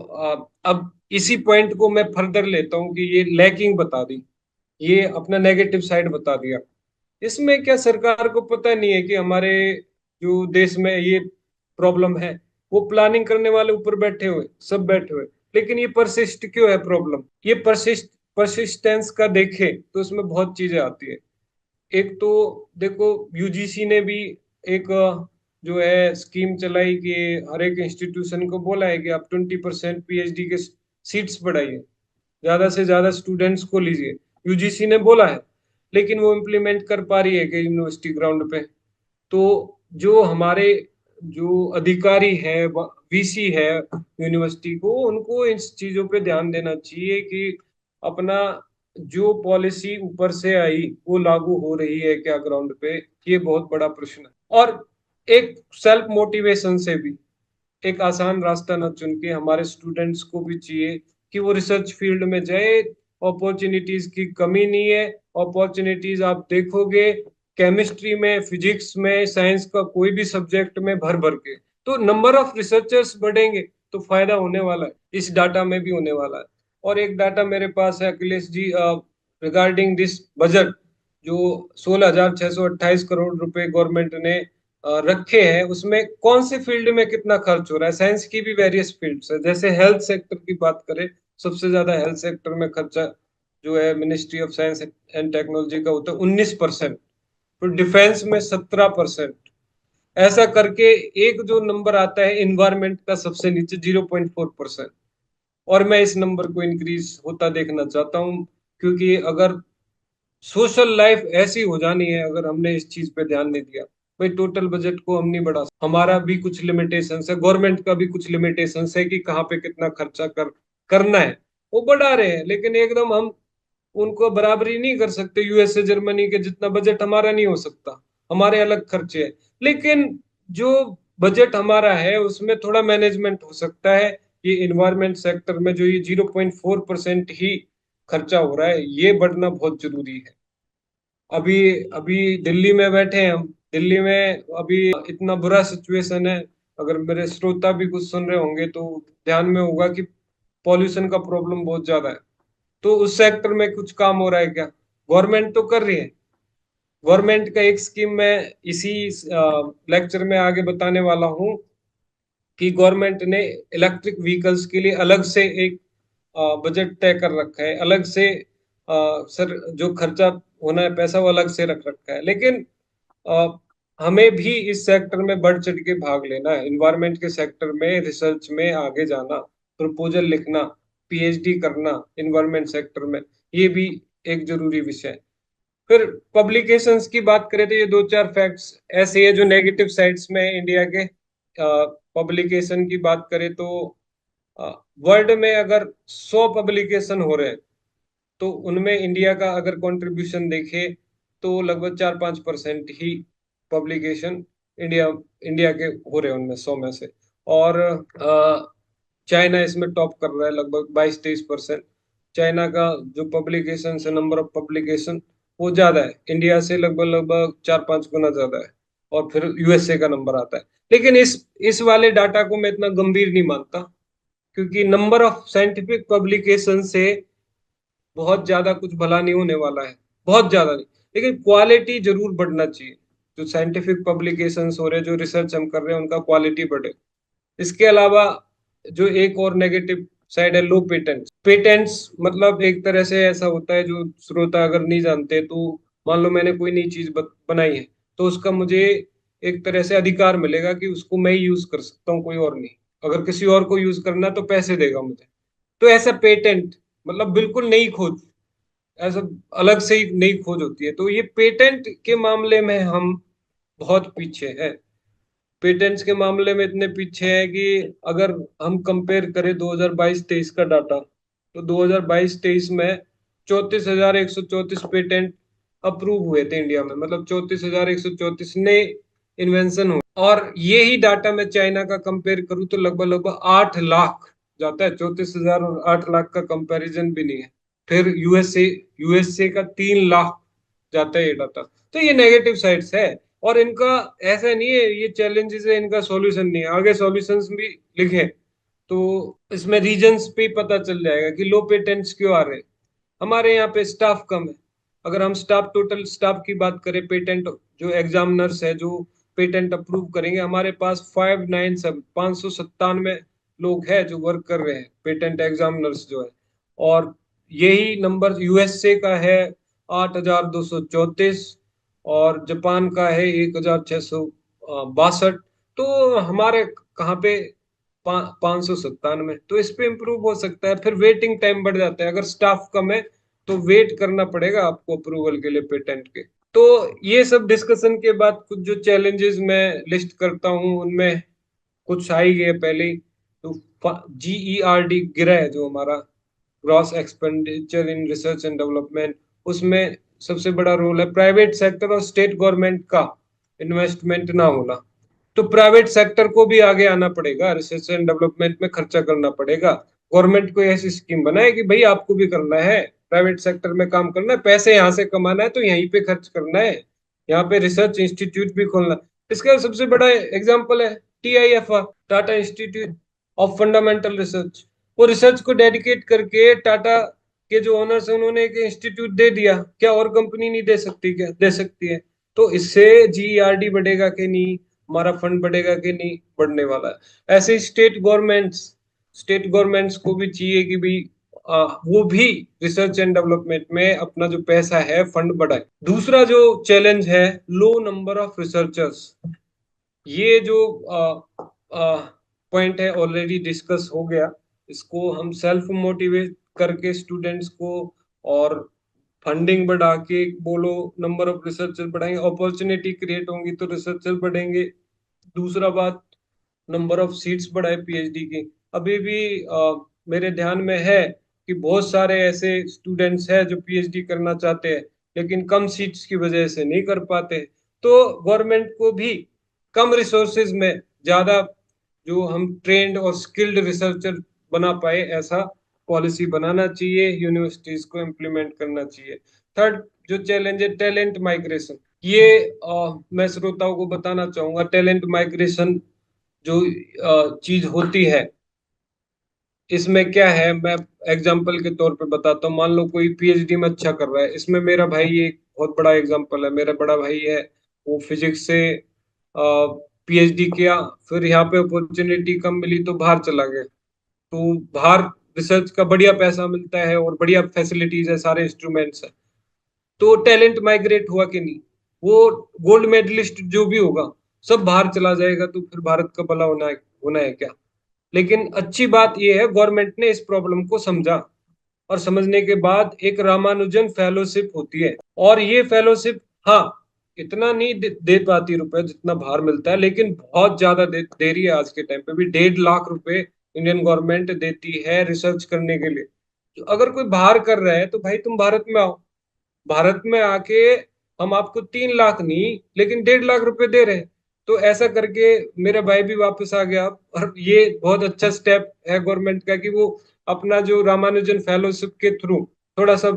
अब इसी पॉइंट को मैं फर्दर लेता हूँ कि ये लैकिंग बता दी, ये अपना नेगेटिव साइड बता दिया। इसमें क्या सरकार को पता नहीं है कि हमारे जो देश में ये प्रॉब्लम है? वो प्लानिंग करने वाले ऊपर बैठे हुए, सब बैठे हुए, लेकिन ये परसिस्ट क्यों है प्रॉब्लम? ये परसिस्टेंस का देखें तो इसमें बहुत चीजें आती है। एक तो देखो, UGC ने भी एक जो है स्कीम चलाई कि हर एक इंस्टीट्यूशन को बोला है कि आप 20% PhD के सीट्स बढ़ाइए, ज्यादा से ज्यादा स्टूडेंट्स को लीजिए, UGC ने बोला है। लेकिन वो इम्प्लीमेंट कर पा रही है कि यूनिवर्सिटी ग्राउंड पे? तो जो हमारे जो अधिकारी है, VC है यूनिवर्सिटी को, उनको इन चीजों पे ध्यान देना चाहिए कि अपना जो पॉलिसी ऊपर से आई वो लागू हो रही है क्या ग्राउंड पे? ये बहुत बड़ा प्रश्न है। और एक सेल्फ मोटिवेशन से भी एक आसान रास्ता न चुन के हमारे स्टूडेंट्स को भी चाहिए कि वो रिसर्च फील्ड में जाए। अपॉर्चुनिटीज की कमी नहीं है, अपॉर्चुनिटीज आप देखोगे केमिस्ट्री में, फिजिक्स में, साइंस का कोई भी सब्जेक्ट में भर भर के। तो नंबर ऑफ रिसर्चर्स बढ़ेंगे तो फायदा होने वाला है, इस डाटा में भी होने वाला है। और एक डाटा मेरे पास है Akhilesh ji, regarding this budget, जो 16,628 करोड़ रुपए गवर्नमेंट ने रखे हैं, उसमें कौन से फील्ड में कितना खर्च हो रहा है। साइंस की भी वेरियस फील्ड्स है, जैसे हेल्थ सेक्टर की बात करें सबसे ज्यादा हेल्थ सेक्टर में खर्चा जो है ministry of science and technology का होता है 19%, फिर डिफेंस में 17%। ऐसा करके एक जो नंबर आता है इन्वायरमेंट का सबसे नीचे 0.4%। और मैं इस नंबर को इंक्रीज होता देखना चाहता हूँ, क्योंकि अगर सोशल लाइफ ऐसी हो जानी है अगर हमने इस चीज पे ध्यान नहीं दिया। भाई टोटल बजट को हम नहीं बढ़ा, हमारा भी कुछ लिमिटेशंस है, गवर्नमेंट का भी कुछ लिमिटेशंस है कि कहाँ पे कितना खर्चा करना है। वो बढ़ा रहे हैं लेकिन एकदम हम उनको बराबरी नहीं कर सकते। यूएसए जर्मनी के जितना बजट हमारा नहीं हो सकता, हमारे अलग खर्चे हैं। लेकिन जो बजट हमारा है उसमें थोड़ा मैनेजमेंट हो सकता है। ये इन्वायरमेंट सेक्टर में जो ये 0.4% ही खर्चा हो रहा है, ये बढ़ना बहुत जरूरी है। अभी अभी दिल्ली में बैठे हैं हम, दिल्ली में अभी इतना बुरा सिचुएशन है। अगर मेरे श्रोता भी कुछ सुन रहे होंगे तो ध्यान में होगा कि पॉल्यूशन का प्रॉब्लम बहुत ज्यादा है। तो उस सेक्टर में कुछ काम हो रहा है क्या? गवर्नमेंट तो कर रही है। गवर्नमेंट का एक स्कीम मैं इसी लेक्चर में आगे बताने वाला हूँ कि गवर्नमेंट ने इलेक्ट्रिक व्हीकल्स के लिए अलग से एक बजट तय कर रखा है, अलग से सर जो खर्चा होना है पैसा वो अलग से रख रखा है। लेकिन अ, हमें भी इस सेक्टर में बढ़ चढ़ के भाग लेना है। इन्वायरमेंट के सेक्टर में रिसर्च में आगे जाना, प्रपोजल लिखना, पीएचडी करना इन्वायरमेंट सेक्टर में, ये भी एक जरूरी विषय है। फिर पब्लिकेशंस की बात करें तो ये दो चार फैक्ट्स ऐसे है जो नेगेटिव साइड्स में इंडिया के। पब्लिकेशन की बात करें तो वर्ल्ड में अगर 100 पब्लिकेशन हो रहे हैं तो उनमें इंडिया का अगर कंट्रीब्यूशन देखे तो लगभग 4-5% ही पब्लिकेशन इंडिया इंडिया के हो रहे हैं उनमें 100 में से। और चाइना इसमें टॉप कर रहा है लगभग 22-23%। चाइना का जो पब्लिकेशन है, नंबर ऑफ पब्लिकेशन वो ज्यादा है इंडिया से, लगभग लगभग 4-5 गुना ज्यादा है। और फिर यूएसए का नंबर आता है। लेकिन इस वाले डाटा को मैं इतना गंभीर नहीं मानता, क्योंकि नंबर ऑफ साइंटिफिक पब्लिकेशन से बहुत ज्यादा कुछ भला नहीं होने वाला है, बहुत ज्यादा नहीं। लेकिन क्वालिटी जरूर बढ़ना चाहिए। जो साइंटिफिक पब्लिकेशंस हो रहे हैं, जो रिसर्च हम कर रहे हैं, उनका क्वालिटी बढ़े। इसके अलावा जो एक और नेगेटिव साइड है, लो पेटेंट्स। पेटेंट्स मतलब एक तरह से ऐसा होता है, जो श्रोता अगर नहीं जानते तो मान लो मैंने कोई नई चीज बनाई है तो उसका मुझे एक तरह से अधिकार मिलेगा कि उसको मैं ही यूज कर सकता हूँ, कोई और नहीं। अगर किसी और को यूज करना तो पैसे देगा मुझे। तो ऐसा पेटेंट मतलब बिल्कुल नई खोज, ऐसा अलग से ही नई खोज होती है। तो ये पेटेंट के मामले में हम बहुत पीछे हैं। पेटेंट्स के मामले में इतने पीछे हैं कि अगर हम कंपेयर करें 2022-23 का डाटा, तो 2022-23 में 34,134 पेटेंट अप्रूव हुए थे इंडिया में। मतलब 34,134 नए इन्वेंशन हुए। और ये ही डाटा मैं चाइना का कंपेयर करूं तो लगभग लगभग 8 लाख जाता है। 34,000 और 8 लाख का कंपैरिजन भी नहीं है। फिर यूएसए का 3 लाख जाता है ये डाटा। तो ये नेगेटिव साइड्स है। और इनका ऐसा नहीं है ये चैलेंजेस है, इनका सॉल्यूशन नहीं है। आगे सॉल्यूशंस भी लिखे तो इसमें रीजंस पे पता चल जाएगा कि लो पेटेंट्स क्यों आ रहे हैं। हमारे यहाँ पे स्टाफ कम है। अगर हम स्टाफ, टोटल स्टाफ की बात करें, पेटेंट जो एग्जामिनर्स है जो पेटेंट अप्रूव करेंगे, हमारे पास 597 लोग हैं जो वर्क कर रहे हैं, पेटेंट एग्जामिनर्स जो है। और यही नंबर यूएसए का है 8,234, और जापान का है 1,662। तो हमारे कहाँ पे 597। तो इस पे इम्प्रूव हो सकता है। फिर वेटिंग टाइम बढ़ जाता है, अगर स्टाफ कम है तो वेट करना पड़ेगा आपको अप्रूवल के लिए पेटेंट के। तो ये सब डिस्कशन के बाद कुछ जो चैलेंजेस मैं लिस्ट करता हूँ उनमें कुछ आ ही गए पहले ही। तो जीईआरडी गिरा है जो हमारा gross expenditure in research and development, उसमें सबसे बड़ा रोल है प्राइवेट सेक्टर और स्टेट गवर्नमेंट का इन्वेस्टमेंट ना होना। तो प्राइवेट सेक्टर को भी आगे आना पड़ेगा, रिसर्च एंड डेवलपमेंट में खर्चा करना पड़ेगा। गवर्नमेंट को ऐसी स्कीम बनाए कि भाई आपको भी करना है, प्राइवेट सेक्टर में काम करना है, पैसे यहाँ से कमाना है तो यहीं पे खर्च करना है, यहाँ पे रिसर्च इंस्टीट्यूट भी खोलना। इसका सबसे बड़ा एग्जाम्पल है TIFR, Tata institute of fundamental research. वो रिसर्च को डेडिकेट करके टाटा के जो ओनर्स है उन्होंने एक इंस्टीट्यूट दे दिया। क्या और कंपनी नहीं दे सकती? क्या दे सकती है? तो इससे जीईआरडी बढ़ेगा कि नहीं, हमारा फंड बढ़ेगा कि नहीं? बढ़ने वाला है। ऐसे ही स्टेट गवर्नमेंट्स को भी चाहिए कि भाई वो भी रिसर्च एंड डेवलपमेंट में अपना जो पैसा है फंड बढ़ाए। दूसरा जो चैलेंज है, लो नंबर ऑफ रिसर्चर्स। ये जो पॉइंट है ऑलरेडी डिस्कस हो गया। इसको हम सेल्फ मोटिवेट करके स्टूडेंट्स को और फंडिंग बढ़ा के बोलो, नंबर ऑफ रिसर्चर बढ़ाएंगे, अपॉर्चुनिटी क्रिएट होंगी तो रिसर्चर बढ़ेंगे। दूसरा बात, नंबर ऑफ सीट्स बढ़ाए पीएचडी की। अभी भी मेरे ध्यान में है कि बहुत सारे ऐसे स्टूडेंट्स हैं जो पीएचडी करना चाहते हैं लेकिन कम सीट्स की वजह से नहीं कर पाते। तो गवर्नमेंट को भी कम रिसोर्सेज में ज्यादा जो हम ट्रेंड और स्किल्ड रिसर्चर बना पाए ऐसा पॉलिसी बनाना चाहिए, यूनिवर्सिटीज को इम्प्लीमेंट करना चाहिए। थर्ड जो चैलेंज है, टैलेंट माइग्रेशन। ये मैं श्रोताओं को बताना चाहूंगा, टैलेंट माइग्रेशन जो चीज होती है, इसमें क्या है, मैं एग्जाम्पल के तौर पे बताता हूँ। मान लो कोई पीएचडी में अच्छा कर रहा है, इसमें मेरा भाई एक बहुत बड़ा एग्जाम्पल है। मेरा बड़ा भाई है, वो फिजिक्स से पीएचडी किया, फिर यहाँ पे अपॉर्चुनिटी कम मिली तो बाहर चला गया। तो बाहर रिसर्च का बढ़िया पैसा मिलता है और बढ़िया फैसिलिटीज है, सारे इंस्ट्रूमेंट्स है। तो टैलेंट माइग्रेट हुआ कि नहीं? वो गोल्ड मेडलिस्ट जो भी होगा सब बाहर चला जाएगा, तो फिर भारत का भला होना है क्या? लेकिन अच्छी बात यह है, गवर्नमेंट ने इस प्रॉब्लम को समझा और समझने के बाद एक रामानुजन फेलोशिप होती है। और ये फेलोशिप, हाँ, इतना नहीं दे पाती रुपए जितना बाहर मिलता है, लेकिन बहुत ज्यादा दे रही है। आज के टाइम पे भी 1.5 लाख रुपए इंडियन गवर्नमेंट देती है रिसर्च करने के लिए। तो अगर कोई बाहर कर रहा है तो भाई तुम भारत में आओ, भारत में आके हम आपको 3 लाख नहीं लेकिन 1.5 लाख रुपए दे रहे हैं। तो ऐसा करके मेरा भाई भी वापस आ गया। और ये बहुत अच्छा स्टेप है गवर्नमेंट का कि वो अपना जो रामानुजन फेलोशिप के थ्रू थोड़ा सा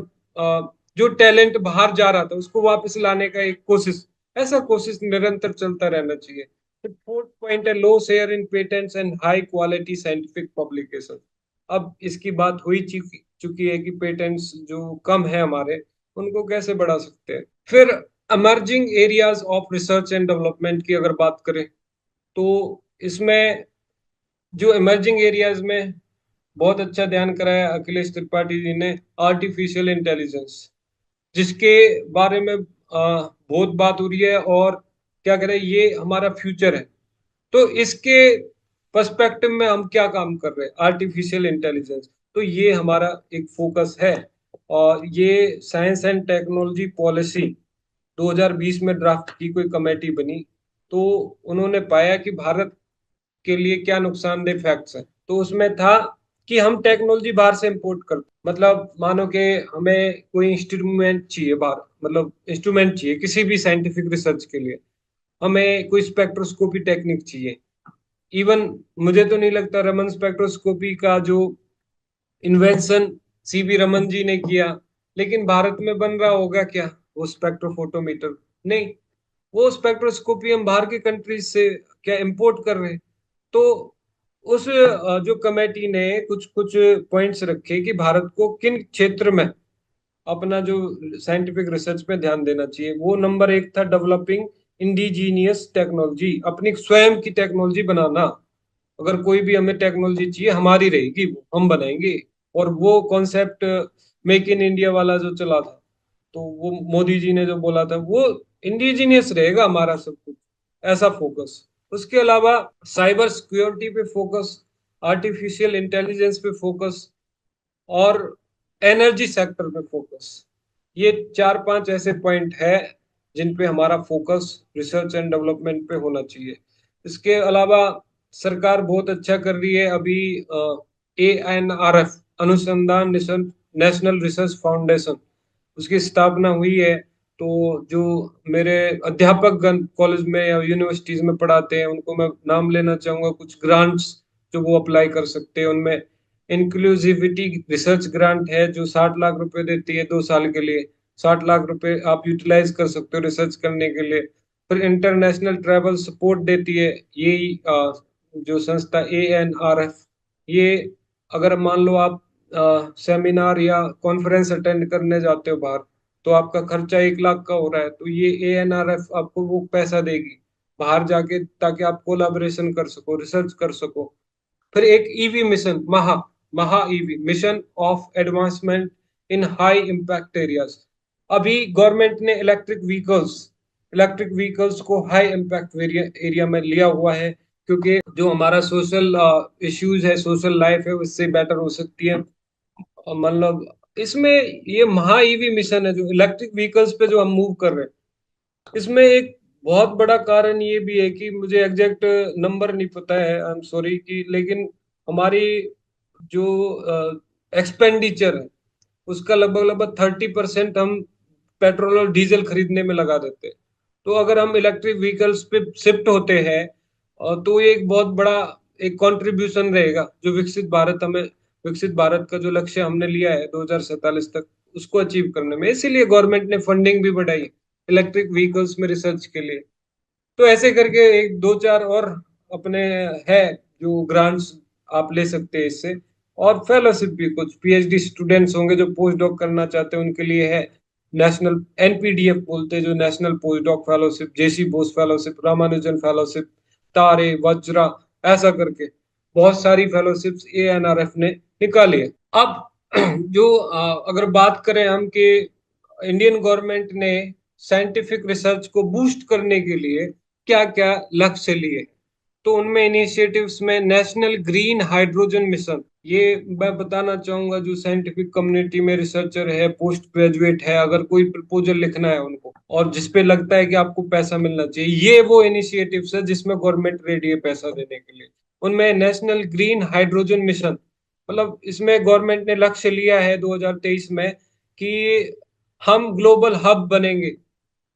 जो टैलेंट बाहर जा रहा था उसको वापस लाने का एक कोशिश, ऐसा कोशिश निरंतर चलता रहना चाहिए। फिर फोर्थ पॉइंट है, low share in patents and high quality scientific publication. अब इसकी बात हुई चुकी है कि पेटेंट्स जो कम है हमारे, उनको कैसे बढ़ा सकते हैं। फिर emerging areas of research and development की अगर बात करें तो इसमें जो इमर्जिंग एरियाज में बहुत अच्छा ध्यान कराया अखिलेश त्रिपाठी जी ने, आर्टिफिशियल इंटेलिजेंस, जिसके बारे में बहुत बात हो रही है। और क्या करें, ये हमारा फ्यूचर है। तो इसके पर्सपेक्टिव में हम क्या काम कर रहे हैं, आर्टिफिशियल इंटेलिजेंस, तो ये हमारा एक फोकस है। और ये साइंस एंड टेक्नोलॉजी पॉलिसी 2020 में ड्राफ्ट की कोई कमेटी बनी, तो उन्होंने पाया कि भारत के लिए क्या नुकसानदेह फैक्ट्स हैं। तो उसमें था कि हम टेक्नोलॉजी बाहर से इंपोर्ट करते, मतलब मानो कि हमें कोई इंस्ट्रूमेंट चाहिए बाहर, मतलब इंस्ट्रूमेंट चाहिए किसी भी साइंटिफिक रिसर्च के लिए, हमें कोई स्पेक्ट्रोस्कोपी टेक्निक चाहिए। इवन मुझे तो नहीं लगता रमन स्पेक्ट्रोस्कोपी का जो इन्वेंशन सीवी रमन जी ने किया, लेकिन भारत में बन रहा होगा क्या वो स्पेक्ट्रोफोटोमीटर? नहीं, वो स्पेक्ट्रोस्कोपी हम बाहर के कंट्रीज से क्या इंपोर्ट कर रहे हैं। तो उस जो कमेटी ने कुछ कुछ पॉइंट्स रखे कि भारत को किन क्षेत्र में अपना जो साइंटिफिक रिसर्च पे ध्यान देना चाहिए। वो नंबर 1 था, डेवलपिंग इंडिजीनियस टेक्नोलॉजी, अपनी स्वयं की टेक्नोलॉजी बनाना। अगर कोई भी हमें टेक्नोलॉजी चाहिए, हमारी रहेगी, वो हम बनाएंगे। और वो कॉन्सेप्ट मेक इन इंडिया वाला जो चला था, तो वो मोदी जी ने जो बोला था, वो इंडिजीनियस रहेगा हमारा सब कुछ, ऐसा फोकस। उसके अलावा साइबर सिक्योरिटी पे फोकस, आर्टिफिशियल इंटेलिजेंस पे फोकस, और एनर्जी सेक्टर पे फोकस। ये 4-5 ऐसे पॉइंट है जिन पे हमारा फोकस रिसर्च एंड डेवलपमेंट पे होना चाहिए। इसके अलावा सरकार बहुत अच्छा कर रही है अभी। ANRF, अनुसंधान नेशनल रिसर्च फाउंडेशन, उसकी स्थापना हुई है। तो जो मेरे अध्यापक गण कॉलेज में या यूनिवर्सिटीज में पढ़ाते हैं उनको मैं नाम लेना चाहूंगा, कुछ ग्रांट्स जो वो अप्लाई कर सकते हैं। उनमें इंक्लूसिविटी रिसर्च ग्रांट है जो 60 लाख रुपए देती है 2 साल के लिए। 60 लाख रुपए आप यूटिलाइज कर सकते हो रिसर्च करने के लिए। फिर इंटरनेशनल ट्रैवल सपोर्ट देती है यही जो संस्था ANRF। ये अगर मान लो आप सेमिनार या कॉन्फ्रेंस अटेंड करने जाते हो बाहर, तो आपका खर्चा 1 लाख का हो रहा है, तो ये ANRF आपको वो पैसा देगी बाहर जाके, ताकि आप कोलाबोरेशन कर सको, रिसर्च कर सको। फिर एक ईवी मिशन, महा महा EV mission of advancement in high impact areas. अभी गवर्नमेंट ने इलेक्ट्रिक व्हीकल्स को हाई इम्पैक्ट एरिया में लिया हुआ है, क्योंकि जो हमारा सोशल इश्यूज है, सोशल लाइफ है, उससे बेटर हो सकती है। मतलब इसमें ये महा ईवी मिशन है जो इलेक्ट्रिक व्हीकल्स पे जो हम मूव कर रहे हैं, इसमें एक बहुत बड़ा कारण ये भी है कि मुझे एग्जैक्ट नंबर नहीं पता है, आई एम सॉरी, कि लेकिन हमारी जो एक्सपेंडिचर है उसका लगभग लगभग 30% हम पेट्रोल और डीजल खरीदने में लगा देते हैं। तो अगर हम इलेक्ट्रिक व्हीकल्स पे शिफ्ट होते हैं तो ये एक बहुत बड़ा एक कंट्रीब्यूशन रहेगा जो विकसित भारत का जो लक्ष्य हमने लिया है 2047 तक, उसको अचीव करने में। इसीलिए गवर्नमेंट ने फंडिंग भी बढ़ाई इलेक्ट्रिक व्हीकल्स में रिसर्च के लिए। तो ऐसे करके एक दो चार और अपने है जो ग्रांट्स आप ले सकते हैं इससे। और फेलोशिप भी, कुछ पीएचडी स्टूडेंट्स होंगे जो पोस्ट डॉक करना चाहते हैं, उनके लिए है नेशनल एनपीडीएफ बोलते हैं, जो नेशनल पोस्ट डॉक फेलोशिप, जेसी बोस फेलोशिप, रामानुजन फेलोशिप, तारे वज्रा, ऐसा करके बहुत सारी फेलोशिप्स एएनआरएफ ने निकाली है। अब जो अगर बात करें हम कि इंडियन गवर्नमेंट ने साइंटिफिक रिसर्च को बूस्ट करने के लिए क्या क्या लक्ष्य लिए, तो उनमें इनिशिएटिव्स में नेशनल ग्रीन हाइड्रोजन मिशन, ये मैं बताना चाहूंगा जो साइंटिफिक कम्युनिटी में रिसर्चर है, पोस्ट ग्रेजुएट है, अगर कोई प्रपोजल लिखना है उनको और जिसपे लगता है कि आपको पैसा मिलना चाहिए, ये वो इनिशिएटिव्स है जिसमें गवर्नमेंट रेडी है पैसा देने के लिए। उनमें नेशनल ग्रीन हाइड्रोजन मिशन, मतलब इसमें गवर्नमेंट ने लक्ष्य लिया है 2023 में कि हम ग्लोबल हब बनेंगे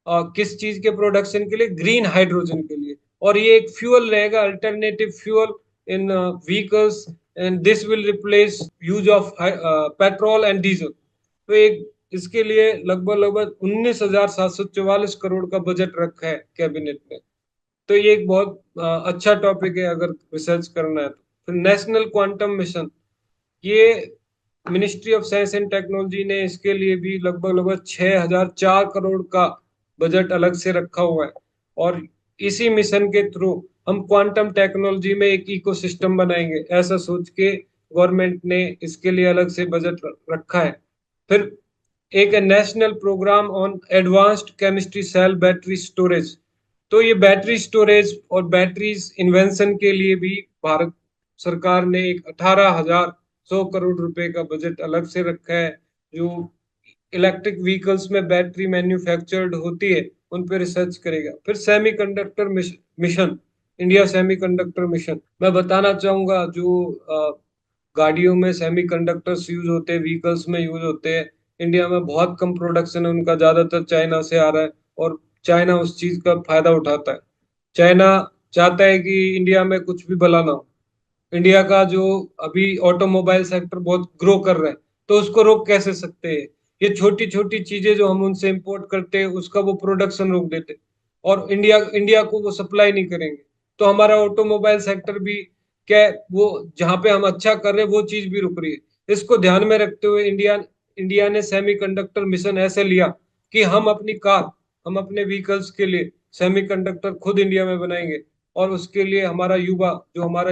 किस चीज के प्रोडक्शन के लिए, ग्रीन हाइड्रोजन के लिए। और ये एक फ्यूल रहेगा, alternative fuel in vehicles, and this will replace use of petrol and diesel. तो एक इसके लिए लगभग लगभग 19,744 करोड़ का बजट रखा है कैबिनेट ने। तो ये एक बहुत अच्छा टॉपिक है अगर रिसर्च करना है तो। फिर नेशनल क्वांटम मिशन, ये ministry of science and technology ने इसके लिए भी लगभग लगभग 6,004 करोड़ का बजट अलग से रखा हुआ है। और इसी मिशन के थ्रू हम क्वांटम टेक्नोलॉजी में एक इकोसिस्टम बनाएंगे, ऐसा सोच के गवर्नमेंट ने इसके लिए अलग से बजट रखा है। फिर एक national programme on advanced chemistry cell battery storage, तो ये बैटरी स्टोरेज और बैटरीज इन्वेंशन के लिए भी भारत सरकार ने एक 18,100 करोड़ रुपए का बजट अलग से रखा है, जो इलेक्ट्रिक व्हीकल्स में बैटरी मैन्युफैक्चर्ड होती है उन पे रिसर्च करेगा। फिर semiconductor mission, India semiconductor mission, मैं बताना चाहूंगा जो गाड़ियों में सेमीकंडक्टर्स यूज होते हैं, व्हीकल्स में यूज होते हैं, इंडिया में बहुत कम प्रोडक्शन है उनका, ज्यादातर चाइना से आ रहा है और चाइना उस चीज का फायदा उठाता है। चाइना चाहता है कि इंडिया में कुछ भी भला ना हो। इंडिया का जो अभी ऑटोमोबाइल सेक्टर बहुत ग्रो कर रहा है, तो उसको रोक कैसे सकते हैं? ये छोटी छोटी चीजें जो हम उनसे इंपोर्ट करते हैं उसका वो प्रोडक्शन रोक देते और इंडिया इंडिया को वो सप्लाई नहीं करेंगे, तो हमारा ऑटोमोबाइल सेक्टर भी क्या है, वो जहाँ पे हम अच्छा कर रहे हैं वो चीज भी रुक रही है। इसको ध्यान में रखते हुए इंडिया ने सेमीकंडक्टर मिशन ऐसे लिया कि हम अपने व्हीकल्स के लिए सेमीकंडक्टर खुद इंडिया में बनाएंगे, और उसके लिए हमारा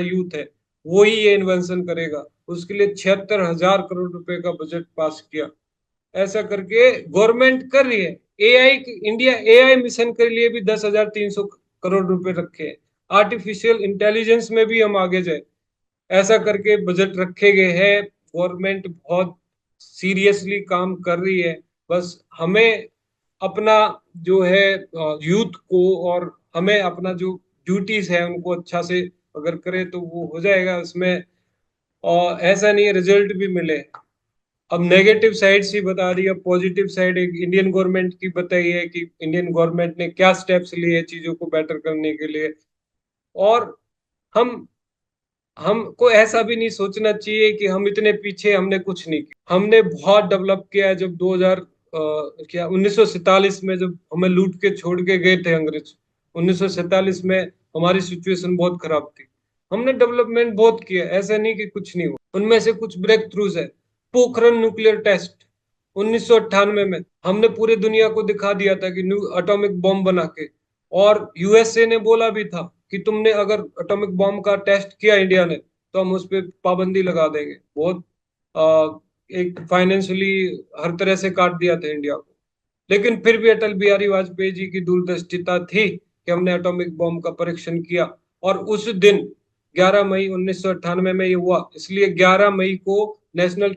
यूथ है वो ही ये इन्वेंशन करेगा। उसके लिए 76,000 करोड़ रुपए का बजट पास किया। ऐसा करके गवर्नमेंट कर रही है। एआई इंडिया एआई मिशन के लिए भी 10,300 करोड़ रुपए रखे हैं। आर्टिफिशियल इंटेलिजेंस में भी हम आगे जाए, ऐसा करके बजट रखे गए हैं। गवर्नमेंट बहुत सीरियसली काम कर रही है। बस हमें अपना जो है यूथ को और हमें अपना जो ड्यूटीज है उनको अच्छा से अगर करे तो वो हो जाएगा उसमें। और ऐसा नहीं है रिजल्ट भी मिले। अब नेगेटिव साइड ही बता दी, अब पॉजिटिव साइड एक इंडियन गवर्नमेंट की बताई है कि इंडियन गवर्नमेंट ने क्या स्टेप्स लिए चीजों को बेटर करने के लिए। और हम हमको ऐसा भी नहीं सोचना चाहिए कि हम इतने पीछे, हमने कुछ नहीं किया। हमने बहुत डेवलप किया है। जब 1947 में जब हमें लूट के छोड़ के गए थे अंग्रेज, 1947 में हमारी सिचुएशन बहुत खराब थी। हमने डेवलपमेंट बहुत किया, ऐसा नहीं कि कुछ नहीं हुआ। उनमें से कुछ ब्रेक थ्रूज है। पोखरण न्यूक्लियर टेस्ट 1998 में हमने पूरी दुनिया को दिखा दिया था कि एटॉमिक बॉम्ब बना के, और यूएसए ने बोला भी था कि तुमने अगर एटॉमिक बॉम्ब का टेस्ट किया इंडिया ने तो हम उस पर पाबंदी लगा देंगे। बहुत एक फाइनेंशियली हर तरह से काट दिया था इंडिया को। लेकिन फिर भी अटल बिहारी वाजपेयी जी की दूरदर्शिता थी कि हमने एटॉमिक बॉम्ब का परीक्षण किया। और उस दिन 11 मई 1998 में ये हुआ, इसलिए 11 मई को नेशनल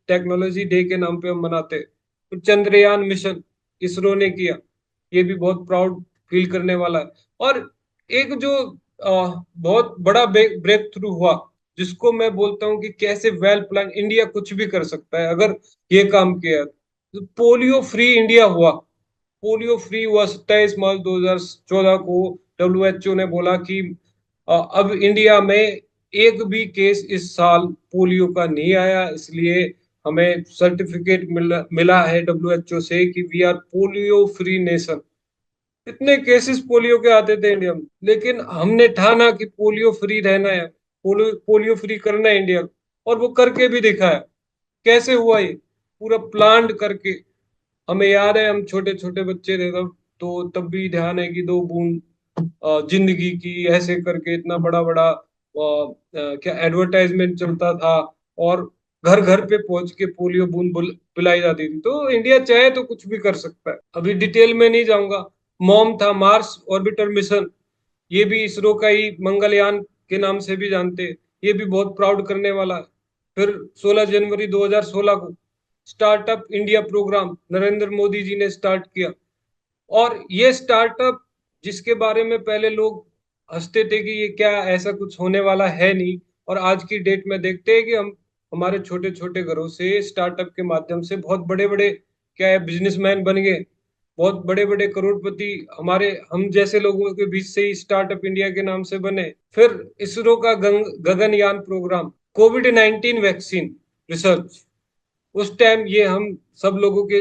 टेक्नोलॉजी डे के नाम पे हम मनाते हैं। तो चंद्रयान मिशन इसरो ने किया, ये भी बहुत प्राउड फील करने वाला है। और एक जो बहुत बड़ा ब्रेक थ्रू हुआ, जिसको मैं बोलता हूँ कि कैसे वेल प्लान इंडिया कुछ भी कर सकता है अगर ये काम किया। तो पोलियो फ्री इंडिया हुआ। पोलियो फ्री हुआ 27 मार्च 2014 को। WHO ने बोला कि अब इंडिया में एक भी केस इस साल पोलियो का नहीं आया, इसलिए हमें सर्टिफिकेट मिला है WHO से कि we are polio free nation. इतने केसेस पोलियो के आते थे इंडिया में, लेकिन हमने ठाना कि पोलियो फ्री रहना है, पोलियो फ्री करना है इंडिया को, और वो करके भी दिखाया। कैसे हुआ ये? पूरा प्लान करके। हमें याद है हम छोटे छोटे बच्चे थे तब, तो तब भी ध्यान है कि 2 बूंद जिंदगी की, ऐसे करके इतना बड़ा बड़ा क्या एडवर्टाइजमेंट चलता था। और घर घर पे पहुंच के पोलियो बूंद पिलाई जाती थी। तो इंडिया चाहे तो कुछ भी कर सकता है। अभी डिटेल में नहीं जाऊंगा। मॉम था मार्स ऑर्बिटर मिशन, ये भी इसरो का ही मंगलयान के नाम से भी जानते हैं। ये भी बहुत प्राउड करने वाला है। फिर 16 जनवरी 2016 को startup India program Narendra Modi ji ने स्टार्ट किया। और ये स्टार्टअप, जिसके बारे में पहले लोग हंसते थे कि ये क्या, ऐसा कुछ होने वाला है नहीं, और आज की डेट में देखते हैं कि हम हमारे छोटे छोटे घरों से स्टार्टअप के माध्यम से बहुत बड़े बड़े क्या है बिजनेसमैन बन गए। बहुत बड़े बड़े करोड़पति हमारे हम जैसे लोगों के बीच से ही स्टार्टअप इंडिया के नाम से बने। फिर इसरो का गगनयान प्रोग्राम, कोविड-19 वैक्सीन रिसर्च, उस टाइम ये हम सब लोगों के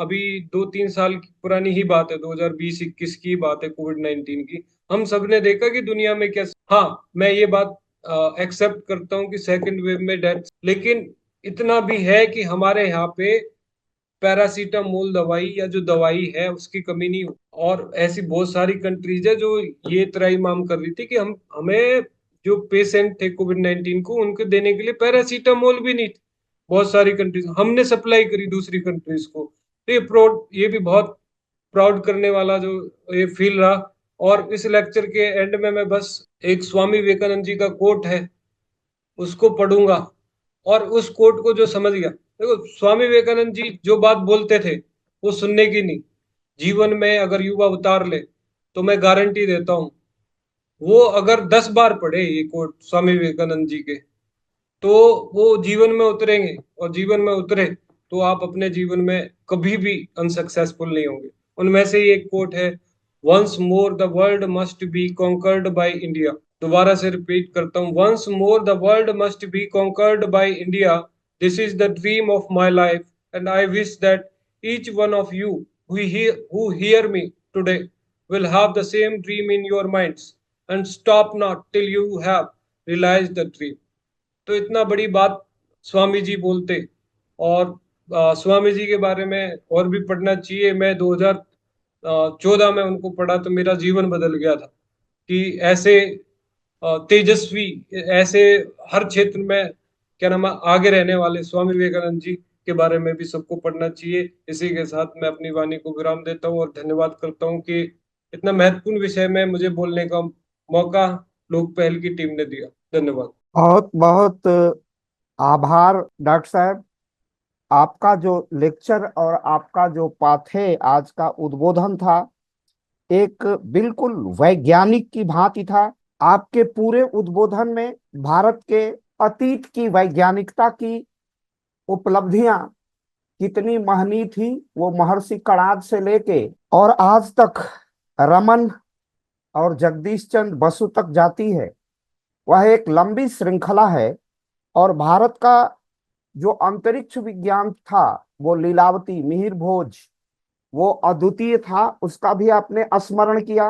अभी 2-3 साल की पुरानी ही बात है, 2020-21 की बात है कोविड-19 की। हम सब ने देखा कि दुनिया में क्या। हाँ, मैं ये बात एक्सेप्ट करता हूँ कि सेकंड वेव में डेथ, लेकिन इतना भी है कि हमारे यहाँ पे पैरासीटामोल दवाई या जो दवाई है उसकी कमी नहीं हो। और ऐसी बहुत सारी कंट्रीज है जो ये त्राहिमाम कर रही थी कि हम हमें जो पेशेंट थे कोविड-19 को उनको देने के लिए पैरासीटामोल भी नहीं थी। बहुत सारी कंट्रीज हमने सप्लाई करी दूसरी कंट्रीज को। तो ये भी बहुत प्राउड करने वाला जो ये फील रहा। और इस लेक्चर के एंड में मैं बस एक स्वामी विवेकानंद जी का कोट है उसको पढ़ूंगा। और उस कोट को जो समझ गया, देखो स्वामी विवेकानंद जी जो बात बोलते थे वो सुनने की नहीं, जीवन में अगर युवा उतार ले तो मैं गारंटी देता हूं वो अगर 10 बार पढ़े ये कोट स्वामी विवेकानंद जी के, तो वो जीवन में उतरेंगे। और जीवन में उतरे तो आप अपने जीवन में कभी भी अनसक्सेसफुल नहीं होंगे। उनमें से ही एक कोट है, once more the world must be conquered by India. दोबारा से रिपीट करता हूँ, once more the world must be conquered by India. This is the dream of my life and I wish that each one of you who hear me today will have the same dream in your minds and stop not till you have realized the dream। तो इतना बड़ी बात स्वामी जी बोलते। और स्वामी जी के बारे में और भी पढ़ना चाहिए। मैं 2014 में उनको पढ़ा तो मेरा जीवन बदल गया था कि ऐसे तेजस्वी, ऐसे हर क्षेत्र में क्या नाम है, आगे रहने वाले स्वामी विवेकानंद जी के बारे में भी सबको पढ़ना चाहिए। इसी के साथ मैं अपनी वाणी को विराम देता हूँ और धन्यवाद करता हूँ कि इतना महत्वपूर्ण विषय में मुझे बोलने का मौका लोक पहल की टीम ने दिया। धन्यवाद।
बहुत बहुत आभार डॉक्टर साहब। आपका जो लेक्चर और आपका जो पाठे आज का उद्बोधन था एक बिल्कुल वैज्ञानिक की भांति था। आपके पूरे उद्बोधन में भारत के अतीत की वैज्ञानिकता की उपलब्धियां कितनी महनीय थी, वो महर्षि कणाद से लेके और आज तक रमन और जगदीश चंद्र बसु तक जाती है। वह एक लंबी श्रृंखला है। और भारत का जो अंतरिक्ष विज्ञान था वो लीलावती मिहिर भोज, वो अद्वितीय था, उसका भी आपने स्मरण किया।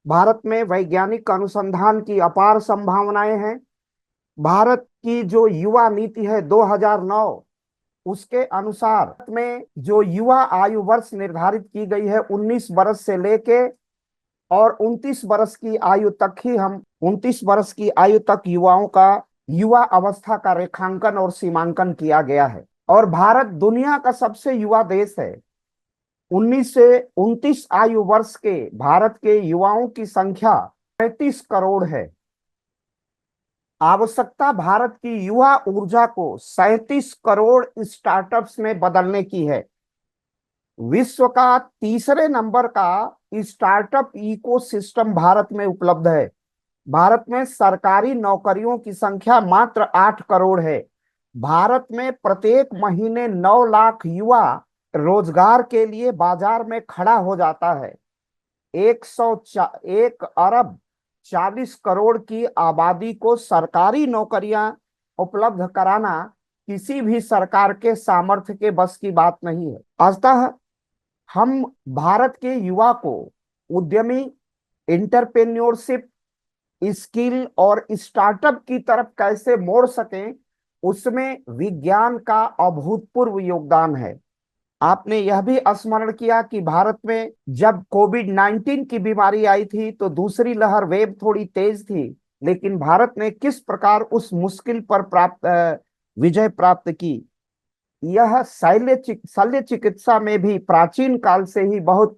भारत में वैज्ञानिक अनुसंधान की अपार संभावनाएं हैं। भारत की जो युवा नीति है 2009, उसके अनुसार में जो युवा आयु वर्ष निर्धारित की गई है 19 वर्ष से लेके
और 29 वर्ष की आयु तक ही हम 29 वर्ष की आयु तक युवाओं का युवा अवस्था का रेखांकन और सीमांकन किया गया है। और भारत दुनिया का सबसे युवा देश है। 19 से 29 आयु वर्ष के भारत के युवाओं की संख्या 35 करोड़ है। आवश्यकता भारत की युवा ऊर्जा को 37 करोड़ स्टार्टअप्स में बदलने की है। विश्व का तीसरे नंबर का स्टार्टअप इकोसिस्टम भारत में उपलब्ध है। भारत में सरकारी नौकरियों की संख्या मात्र 8 करोड़ है। भारत में प्रत्येक महीने 9 लाख युवा रोजगार के लिए बाजार में खड़ा हो जाता है। 1 अरब 40 करोड़ की आबादी को सरकारी नौकरियां उपलब्ध कराना किसी भी सरकार के सामर्थ्य के बस की बात नहीं है। अतः हम भारत के युवा को उद्यमी, इंटरप्रेन्योरशिप, स्किल और स्टार्टअप की तरफ कैसे मोड़ सकें, उसमें विज्ञान का अभूतपूर्व योगदान है। आपने यह भी स्मरण किया कि भारत में जब कोविड-19 की बीमारी आई थी तो दूसरी लहर वेव थोड़ी तेज थी, लेकिन भारत ने किस प्रकार उस मुश्किल पर विजय प्राप्त की। यह शल्य चिकित्सा में भी प्राचीन काल से ही बहुत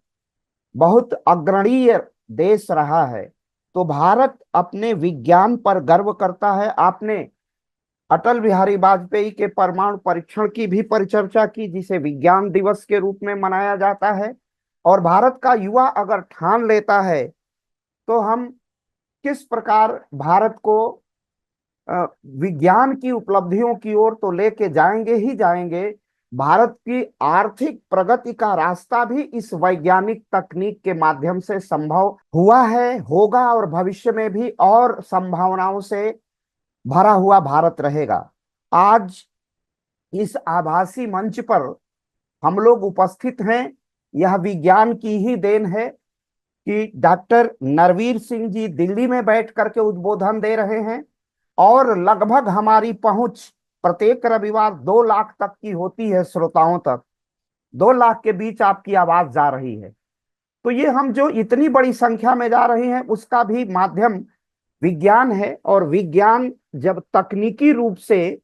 बहुत अग्रणीय देश रहा है। तो भारत अपने विज्ञान पर गर्व करता है। आपने अटल बिहारी वाजपेयी के परमाणु परीक्षण की भी परिचर्चा की, जिसे विज्ञान दिवस के रूप में मनाया जाता है। और भारत का युवा अगर ठान लेता है तो हम किस प्रकार भारत को विज्ञान की उपलब्धियों की ओर तो लेके जाएंगे ही जाएंगे। भारत की आर्थिक प्रगति का रास्ता भी इस वैज्ञानिक तकनीक के माध्यम से संभव हुआ है, होगा और भविष्य में भी और संभावनाओं से भरा हुआ भारत रहेगा। आज इस आभासी मंच पर हम लोग उपस्थित हैं, यह विज्ञान की ही देन है कि डॉक्टर नरवीर सिंह जी दिल्ली में बैठ करके उद्बोधन दे रहे हैं और लगभग हमारी पहुंच प्रत्येक रविवार 2 लाख तक की होती है, श्रोताओं तक 2 लाख के बीच आपकी आवाज जा रही है। तो ये हम जो इतनी बड़ी संख्या में जा रहे हैं उसका भी माध्यम विज्ञान है। और विज्ञान जब तकनीकी रूप से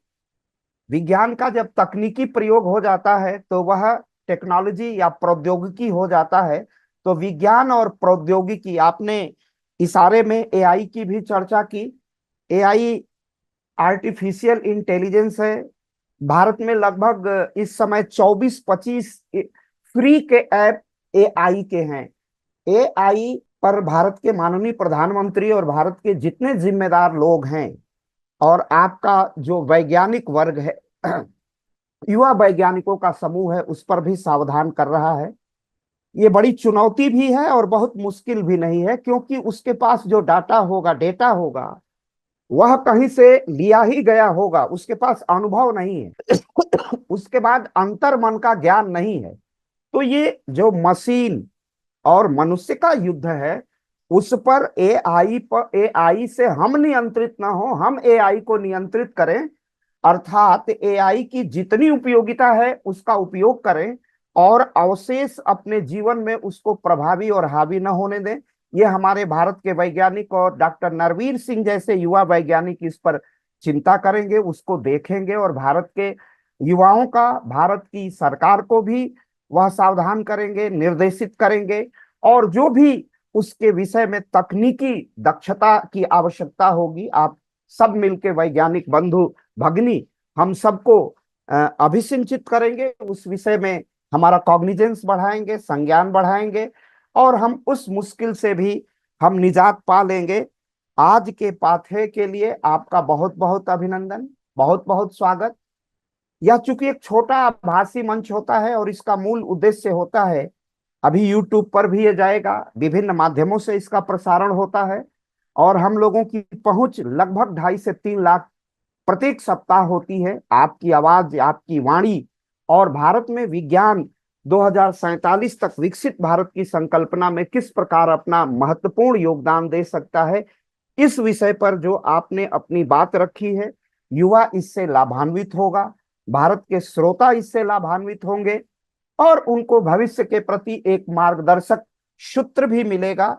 विज्ञान का जब तकनीकी प्रयोग हो जाता है तो वह टेक्नोलॉजी या प्रौद्योगिकी हो जाता है। तो विज्ञान और प्रौद्योगिकी, आपने इशारे में एआई की भी चर्चा की। एआई आर्टिफिशियल इंटेलिजेंस है। भारत में लगभग इस समय 24-25 फ्री के ऐप एआई के हैं। एआई पर भारत के माननीय प्रधानमंत्री और भारत के जितने जिम्मेदार लोग हैं और आपका जो वैज्ञानिक वर्ग है, युवा वैज्ञानिकों का समूह है, उस पर भी सावधान कर रहा है। ये बड़ी चुनौती भी है और बहुत मुश्किल भी नहीं है, क्योंकि उसके पास जो डेटा होगा वह कहीं से लिया ही गया होगा, उसके पास अनुभव नहीं है उसके बाद अंतर मन का ज्ञान नहीं है। तो ये जो मशीन और मनुष्य का युद्ध है, उस पर एआई से हम नियंत्रित ना हो, हम एआई को नियंत्रित करें, अर्थात एआई की जितनी उपयोगिता है उसका उपयोग करें और अवशेष अपने जीवन में उसको प्रभावी और हावी न होने दें। ये हमारे भारत के वैज्ञानिक और डॉक्टर नरवीर सिंह जैसे युवा वैज्ञानिक इस पर चिंता करेंगे, उसको देखेंगे और भारत के युवाओं का, भारत की सरकार को भी वह सावधान करेंगे, निर्देशित करेंगे। और जो भी उसके विषय में तकनीकी दक्षता की आवश्यकता होगी, आप सब मिलके वैज्ञानिक बंधु भगिनी हम सबको अभिसिंचित करेंगे, उस विषय में हमारा कॉग्निजेंस बढ़ाएंगे, संज्ञान बढ़ाएंगे और हम उस मुश्किल से भी हम निजात पा लेंगे। आज के पाठ्य के लिए आपका बहुत बहुत अभिनंदन, बहुत बहुत स्वागत। यह चूंकि एक छोटा आभासी मंच होता है और इसका मूल उद्देश्य होता है, अभी YouTube पर भी ये जाएगा, विभिन्न माध्यमों से इसका प्रसारण होता है और हम लोगों की पहुंच लगभग 2.5 से 3 लाख प्रत्येक सप्ताह होती है। आपकी आवाज, आपकी वाणी और भारत में विज्ञान 2047 तक विकसित भारत की संकल्पना में किस प्रकार अपना महत्वपूर्ण योगदान दे सकता है, इस विषय पर जो आपने अपनी बात रखी है, युवा इससे लाभान्वित होगा, भारत के श्रोता इससे लाभान्वित होंगे और उनको भविष्य के प्रति एक मार्गदर्शक सूत्र भी मिलेगा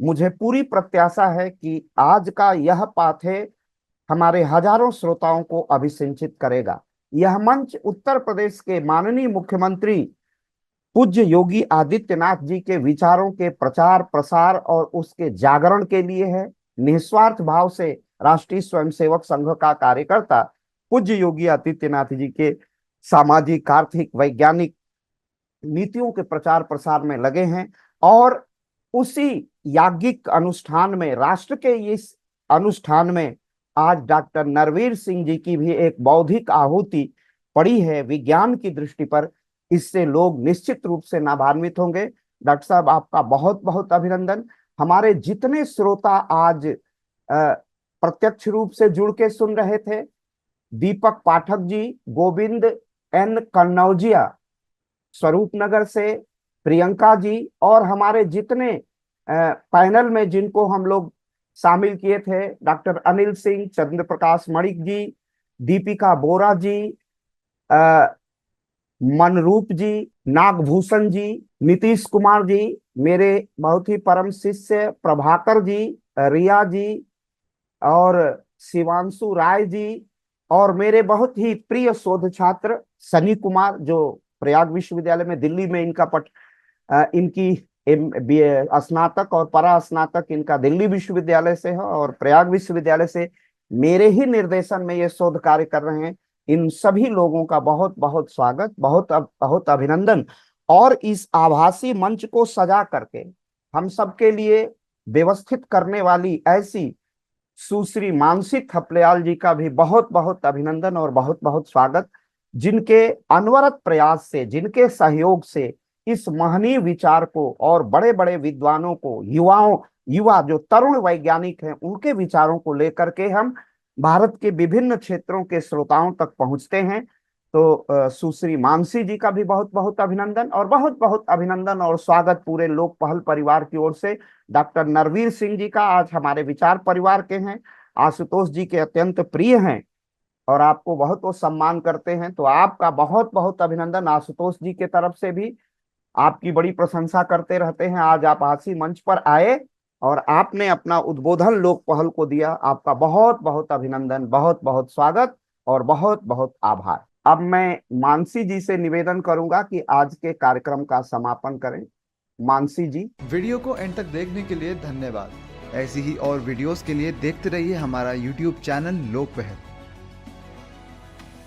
मुझे पूरी प्रत्याशा है कि आज का यह पाठे हमारे हजारों श्रोताओं को अभिसिंचित करेगा। यह मंच उत्तर प्रदेश के माननीय मुख्यमंत्री पूज्य योगी आदित्यनाथ जी के विचारों के प्रचार प्रसार और उसके जागरण के लिए है। निस्वार्थ भाव से राष्ट्रीय स्वयंसेवक संघ का कार्यकर्ता पूज्य योगी आदित्यनाथ जी के सामाजिक, आर्थिक, वैज्ञानिक नीतियों के प्रचार प्रसार में लगे हैं और उसी याज्ञिक अनुष्ठान में, राष्ट्र के इस अनुष्ठान में आज डॉक्टर नरवीर सिंह जी की भी एक बौद्धिक आहुति पड़ी है विज्ञान की दृष्टि पर। इससे लोग निश्चित रूप से लाभान्वित होंगे। डॉक्टर साहब, आपका बहुत बहुत अभिनंदन। हमारे जितने श्रोता आज प्रत्यक्ष रूप से जुड़ के सुन रहे थे, दीपक पाठक जी, गोविंद एन कन्नौजिया स्वरूप नगर से, प्रियंका जी, और हमारे जितने पैनल में जिनको हम लोग शामिल किए थे, डॉक्टर अनिल सिंह, चंद्र प्रकाश मणिक जी, दीपिका बोरा जी, मनरूप जी, नागभूषण जी, नीतीश कुमार जी, मेरे बहुत ही परम शिष्य प्रभाकर जी, रिया जी और शिवांशु राय जी, और मेरे बहुत ही प्रिय शोध छात्र सनी कुमार, जो प्रयाग विश्वविद्यालय में दिल्ली में इनकी स्नातक और परा स्नातक इनका दिल्ली विश्वविद्यालय से है और प्रयाग विश्वविद्यालय से मेरे ही निर्देशन में ये शोध कार्य कर रहे हैं। इन सभी लोगों का बहुत बहुत स्वागत, बहुत बहुत अभिनंदन। और इस आभासी मंच को सजा करके हम सबके लिए व्यवस्थित करने वाली ऐसी सुश्री मानसी थपलियाल जी का भी बहुत बहुत अभिनंदन और बहुत बहुत स्वागत, जिनके अनवरत प्रयास से, जिनके सहयोग से इस महनीय विचार को और बड़े बड़े विद्वानों को, युवा जो तरुण वैज्ञानिक हैं, उनके विचारों को लेकर के हम भारत के विभिन्न क्षेत्रों के श्रोताओं तक पहुंचते हैं। तो सुश्री मानसी जी का भी बहुत बहुत अभिनंदन और बहुत बहुत अभिनंदन और स्वागत पूरे लोक पहल परिवार की ओर से। डॉक्टर नरवीर सिंह जी का आज हमारे विचार परिवार के हैं, आशुतोष जी के अत्यंत प्रिय हैं और आपको बहुत बहुत सम्मान करते हैं, तो आपका बहुत बहुत अभिनंदन। आशुतोष जी के तरफ से भी आपकी बड़ी प्रशंसा करते रहते हैं। आज आप आसी मंच पर आए और आपने अपना उद्बोधन लोक पहल को दिया, आपका बहुत बहुत अभिनंदन, बहुत बहुत स्वागत और बहुत बहुत आभार। अब मैं मानसी जी से निवेदन करूंगा कि आज के कार्यक्रम का समापन करें। मानसी जी।
वीडियो को एंड तक देखने के लिए धन्यवाद। ऐसी ही और वीडियोस के लिए देखते रहिए हमारा YouTube चैनल लोक पहल।